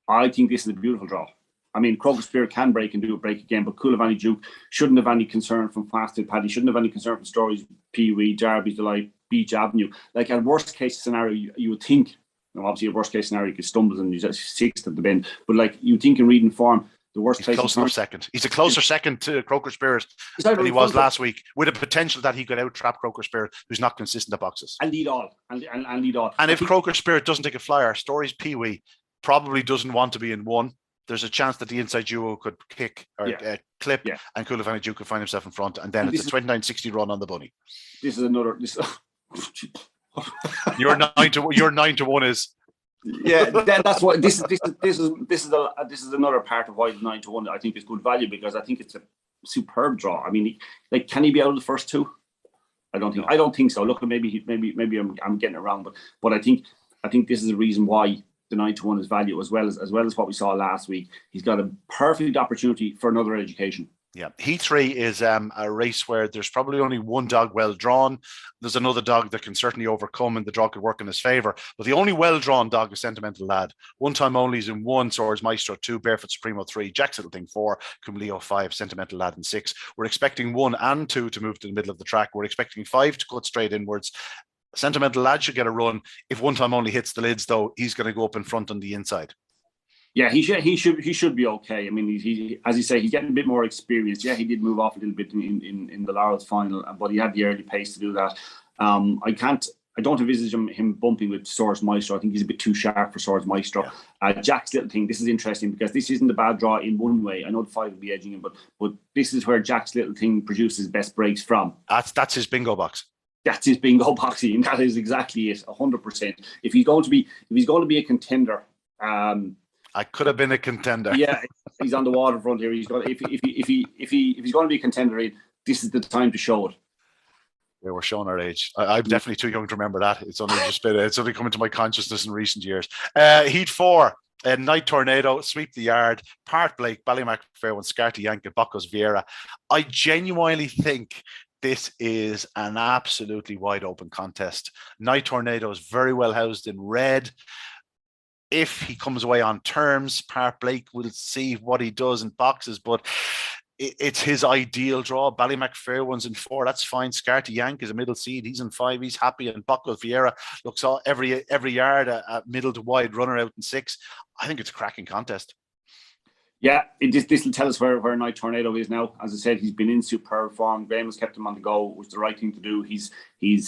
I think this is a beautiful draw. I mean, Kroger Spirit can break and do a break again, but Coolavani Duke shouldn't have any concern from Fasted Paddy, shouldn't have any concern from Stories, Pee Wee, Derby's Delight, Beach Avenue. Like, at worst case scenario, you would think, obviously, a worst case scenario, you could stumble and you're sixth at the bend, but like, you think in reading form, the worst case closer second. He's a closer second to Kroger Spirit than he was last week, with a potential that he could out-trap Kroger Spirit, who's not consistent at boxes. And lead all. And lead all. And if Kroger Spirit doesn't take a flyer, Stories Pee Wee probably doesn't want to be in one. There's a chance that the inside duo could kick or clip, and Coolavani Duke could find himself in front, and then it's a 29-60 run on the bunny. This is another. Your 9-1 is. Yeah, that's what this is another part of why the 9-1 I think is good value, because I think it's a superb draw. I mean, like, can he be out of the first two? I don't think so. Look, maybe I'm getting it wrong, but I think this is the reason why the 9-1 is value, as well as what we saw last week. He's got a perfect opportunity for another education. Yeah, Heat 3 is a race where there's probably only one dog well drawn. There's another dog that can certainly overcome, and the draw could work in his favour. But the only well drawn dog is Sentimental Lad. One time only is in 1, Swords Maestro 2, Barefoot Supremo 3, Jack's Little Thing 4, Cumleo 5, Sentimental Lad in 6. We're expecting 1 and 2 to move to the middle of the track. We're expecting 5 to cut straight inwards. Sentimental Lad should get a run. If One Time Only hits the lids, though, he's going to go up in front on the inside. Yeah, he should be okay. I mean, he as you say, he's getting a bit more experience. Yeah, he did move off a little bit in the Laurels final, but he had the early pace to do that. I don't envisage him bumping with Swords Maestro. I think he's a bit too sharp for Swords Maestro. Jack's Little Thing, this is interesting because this isn't a bad draw in one way. I know the 5 will be edging him, but this is where Jack's Little Thing produces best breaks from. That's his bingo box. That's his bingo boxing, and that is exactly it, 100%. If he's going to be a contender, I could have been a contender. Yeah, he's on the waterfront here. He's got if he's going to be a contender, this is the time to show it. Yeah, we're showing our age. I'm definitely too young to remember that. It's only come into my consciousness in recent years. Heat 4. Night Tornado, Sweep the Yard, Park Blake, Ballymac Fairway, Scarty Yank, and Buckos Vieira. I genuinely think this is an absolutely wide open contest. Night Tornado is very well housed in red. If he comes away on terms, Park Blake will see what he does in boxes, but it's his ideal draw. Ballymac Fairways in 4, that's fine. Scarty Yank is a middle seed, he's in 5, he's happy. And Buckos Vieira looks all every yard a middle to wide runner out in 6. I think it's a cracking contest. Yeah, this will tell us where Night Tornado is now. As I said, he's been in superb form. Graham has kept him on the go. It was the right thing to do. He's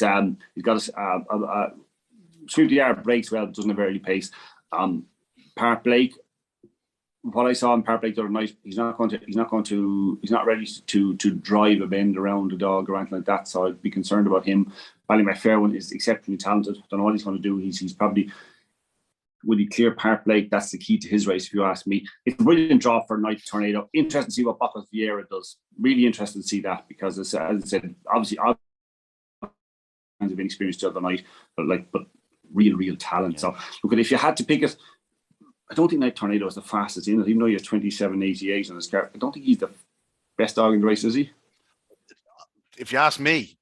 got a Sweep the Yard, breaks well, doesn't have early pace. Park Blake, what I saw in Park Blake the other night, he's not ready to drive a bend around a dog or anything like that. So I'd be concerned about him. Ballymac Fairway is exceptionally talented. Don't know what he's going to do. He's probably, will he clear Park Blake? That's the key to his race, if you ask me. It's a brilliant draw for Night Tornado. Interesting to see what Buckos Vieira does. Really interested to see that, because as I said, obviously all kinds of inexperienced the other night, but real talent. Yeah. So look, if you had to pick it, I don't think Night Tornado is the fastest in it, even though you're 27.88 on the scarf. I don't think he's the best dog in the race, is he? If you ask me,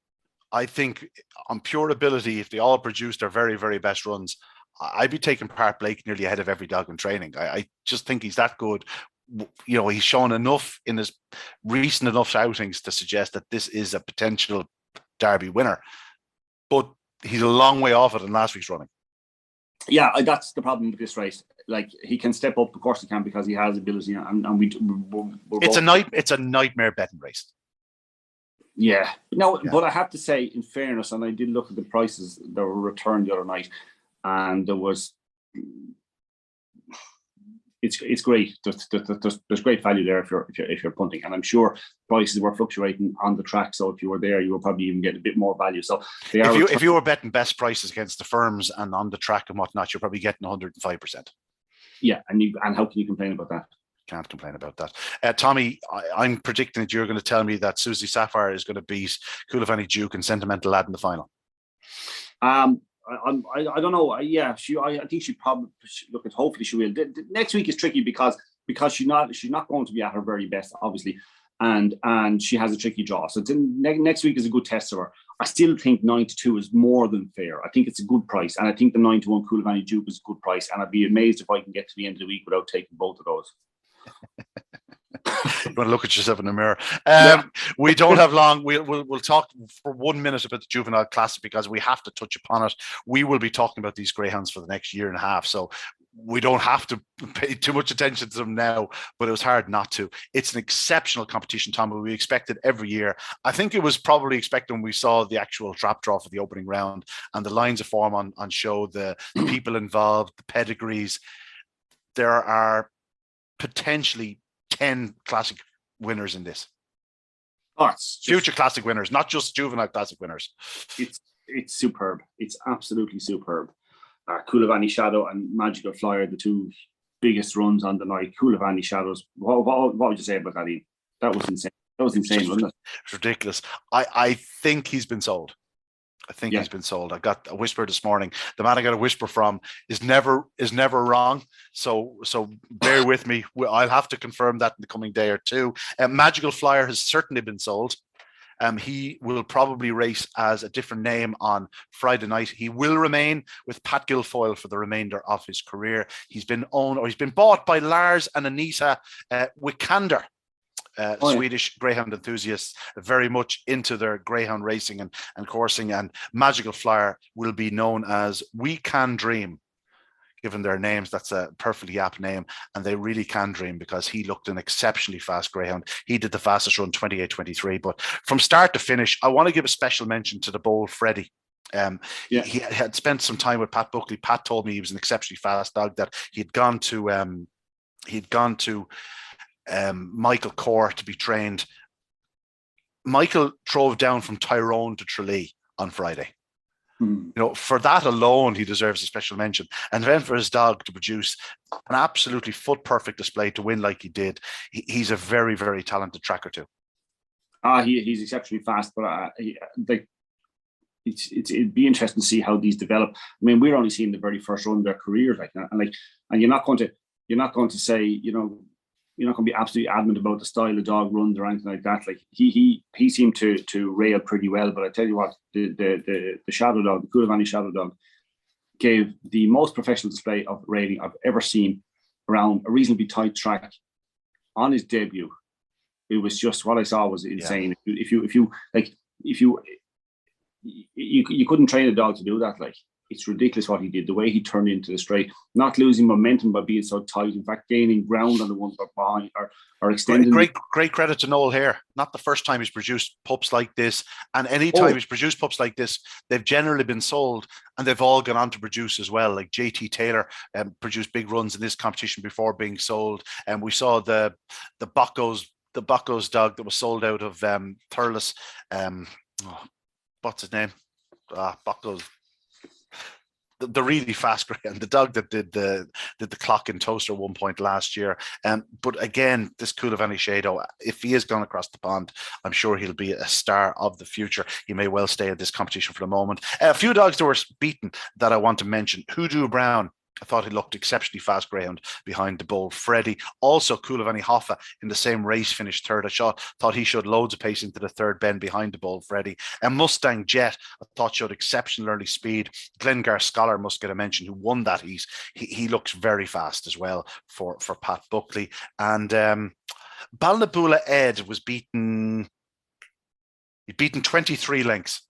I think on pure ability, if they all produce their very, very best runs, I'd be taking Park Blake nearly ahead of every dog in training. I just think he's that good. You know, he's shown enough in his recent enough outings to suggest that this is a potential Derby winner. But he's a long way off it in last week's running. Yeah, that's the problem with this race. Like, he can step up, of course he can, because he has ability, and it's a nightmare betting race. Yeah. No, but I have to say, in fairness, and I did look at the prices that were returned the other night, and there was, it's great. There's great value there if you're punting, and I'm sure prices were fluctuating on the track. So if you were there, you were probably even getting a bit more value. So if you were betting best prices against the firms and on the track and whatnot, you're probably getting 105%. Yeah, and how can you complain about that? Can't complain about that. Tommy, I'm predicting that you're going to tell me that Susie Sapphire is going to beat Coolavani Duke and Sentimental Lad in the final. I don't know. I think she probably look at. Hopefully she will. Next week is tricky because she's not going to be at her very best, obviously, and she has a tricky draw. So next week is a good test of her. I still think 9-2 is more than fair. I think it's a good price, and I think the 9-1 Coolavani Duke is a good price. And I'd be amazed if I can get to the end of the week without taking both of those. You want to look at yourself in the mirror. Yeah. We don't have long. We'll talk for 1 minute about the Juvenile Classic because we have to touch upon it. We will be talking about these greyhounds for the next year and a half, so we don't have to pay too much attention to them now, but it was hard not to. It's an exceptional competition, Tom. We expect it every year. I think it was probably expected when we saw the actual trap draw for the opening round and the lines of form on show, the people involved, the pedigrees. There are potentially 10 classic winners in this. Future classic winners, not just juvenile classic winners. It's superb. It's absolutely superb. Coulivanny Shadow and Magical Flyer, the two biggest runs on the night. Coulivanny Shadows. What would you say about that, Ian? That was insane. That was insane, wasn't it? It's ridiculous. I think he's been sold. He's been sold. I got a whisper this morning. The man I got a whisper from is never wrong. So bear with me. I'll have to confirm that in the coming day or two. Magical Flyer has certainly been sold. He will probably race as a different name on Friday night. He will remain with Pat Guilfoyle for the remainder of his career. He's been bought by Lars and Anita Wikander. Swedish greyhound enthusiasts, very much into their greyhound racing and coursing, and Magical Flyer will be known as We Can Dream. Given their names, that's a perfectly apt name, and they really can dream because he looked an exceptionally fast greyhound. He did the fastest run, 28:23, but from start to finish, I want to give a special mention to the Bold Freddy. He had spent some time with Pat Buckley. Pat told me he was an exceptionally fast dog, that he'd gone to Michael Corr to be trained. Michael drove down from Tyrone to Tralee on Friday. You know, for that alone, he deserves a special mention. And then for his dog to produce an absolutely foot perfect display to win like he did, he's a very, very talented tracker too. He's exceptionally fast, but it'd be interesting to see how these develop. I mean, we're only seeing the very first run of their careers, and you're not going to say, you know, you're not going to be absolutely adamant about the style the dog runs or anything like that. Like he seemed to rail pretty well, but I tell you what, the shadow dog, the Coulivanny Shadow Dog, gave the most professional display of railing I've ever seen around a reasonably tight track on his debut. It was just, what I saw was insane. Yeah. You couldn't train a dog to do that. Like, it's ridiculous what he did, the way he turned into the straight, not losing momentum by being so tight. In fact, gaining ground on the ones behind or extending. Great credit to Noel Hare. Not the first time he's produced pups like this. And any time he's produced pups like this, they've generally been sold and they've all gone on to produce as well. Like JT Taylor produced big runs in this competition before being sold. And we saw the Buccos dog that was sold out of Thurles. What's his name? Buccos. The really fast greyhound, the dog that did the clock in Toaster 1 point last year. But again, this Coulivanny Shadow, if he is gone across the pond, I'm sure he'll be a star of the future. He may well stay at this competition for the moment. A few dogs that were beaten that I want to mention. Hoodoo Brown, I thought he looked exceptionally fast greyhound behind the Bold Freddy. Also, Coulivanny Hoffa in the same race finished third. I thought he showed loads of pace into the third bend behind the Bold Freddy. And Mustang Jet, I thought showed exceptional early speed. Glengar Scholar must get a mention, who won that heat. He looks very fast as well for Pat Buckley. And Balnabula Ed was beaten 23 lengths.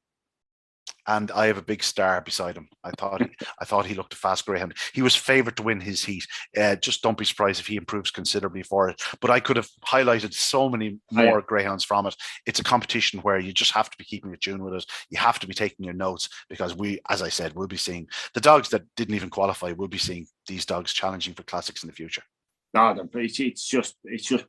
And I have a big star beside him. I thought he looked a fast greyhound. He was favoured to win his heat. Just don't be surprised if he improves considerably for it. But I could have highlighted so many more greyhounds from it. It's a competition where you just have to be keeping a tune with it. You have to be taking your notes, because we, as I said, we'll be seeing the dogs that didn't even qualify. We'll be seeing these dogs challenging for classics in the future. No, it's just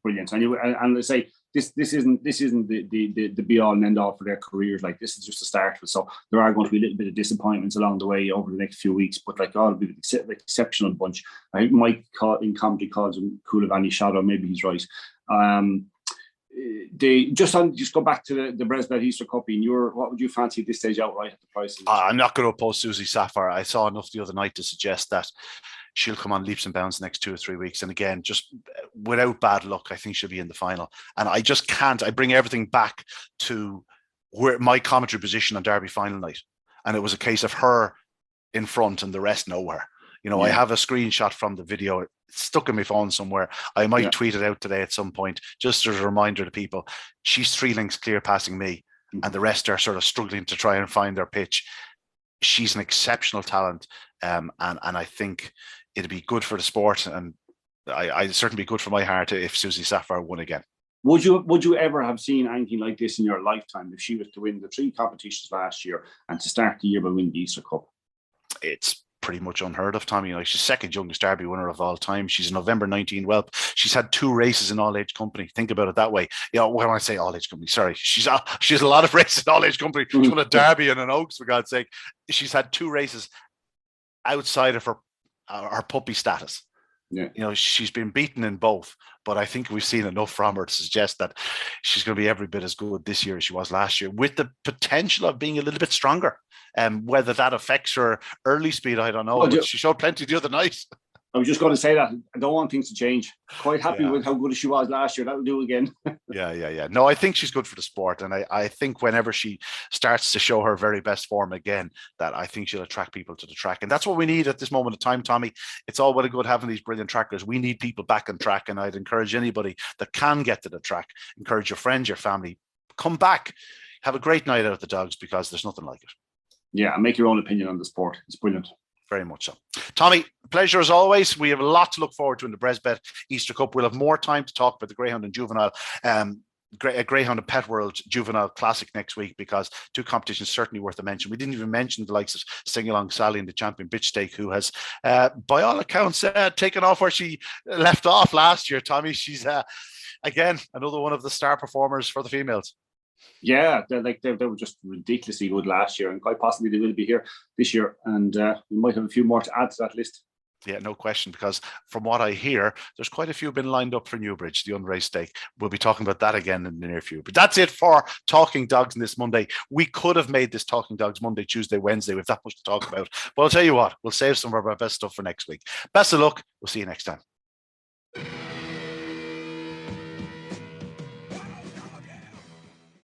brilliant. And I say, this isn't the be all and end all for their careers. Like, this is just a start. So there are going to be a little bit of disappointments along the way over the next few weeks. But it'll be an exceptional bunch. I think Mike in comedy calls him Coulivanny Shadow. Maybe he's right. Just go back to the BresBet Easter Cup. What would you fancy at this stage outright at the prices? I'm not going to oppose Susie Sapphire. I saw enough the other night to suggest that she'll come on leaps and bounds the next 2 or 3 weeks. And again, just without bad luck, I think she'll be in the final. And I just can't. I bring everything back to where my commentary position on Derby final night, and it was a case of her in front and the rest nowhere. You know, I have a screenshot from the video. stuck in my phone somewhere. I might tweet it out today at some point, just as a reminder to people. She's 3 lengths clear passing me, and the rest are sort of struggling to try and find their pitch. She's an exceptional talent, and I think it'd be good for the sport, and I'd certainly be good for my heart if Susie Sapphire won again. Would you ever have seen anything like this in your lifetime if she was to win the 3 competitions last year and to start the year by winning the Easter Cup? It's pretty much unheard of, Tommy. She's second youngest Derby winner of all time. She's a November 19 whelp. She's had 2 races in all age company. Think about it that way. When I say all age company, sorry, she's a lot of races in all age company. She's won a Derby and an Oaks, for God's sake. She's had 2 races outside of her puppy status. Yeah. She's been beaten in both, but I think we've seen enough from her to suggest that she's going to be every bit as good this year as she was last year, with the potential of being a little bit stronger. Whether that affects her early speed, I don't know. But she showed plenty the other night. I was just going to say that. I don't want things to change. Quite happy with how good she was last year. That'll do again. Yeah. No, I think she's good for the sport. And I think whenever she starts to show her very best form again, that I think she'll attract people to the track. And that's what we need at this moment of time, Tommy. It's all well and good having these brilliant trackers. We need people back on track. And I'd encourage anybody that can get to the track, encourage your friends, your family, come back. Have a great night out at the Dogs, because there's nothing like it. Yeah, and make your own opinion on the sport. It's brilliant. Very much so. Tommy, pleasure as always. We have a lot to look forward to in the BresBet Easter Cup. We'll have more time to talk about the Greyhound and Juvenile, Greyhound and Pet World Juvenile Classic next week, because 2 competitions certainly worth a mention. We didn't even mention the likes of Sing Along Sally in the Champion Bitch Stake, who has, by all accounts, taken off where she left off last year. Tommy, she's, again, another one of the star performers for the females. Yeah, they were just ridiculously good last year, and quite possibly they will be here this year. And we might have a few more to add to that list. Yeah, no question, because from what I hear, there's quite a few been lined up for Newbridge, the unraced stake. We'll be talking about that again in the near future. But that's it for Talking Dogs on this Monday. We could have made this Talking Dogs Monday, Tuesday, Wednesday with that much to talk about. But I'll tell you what, we'll save some of our best stuff for next week. Best of luck. We'll see you next time.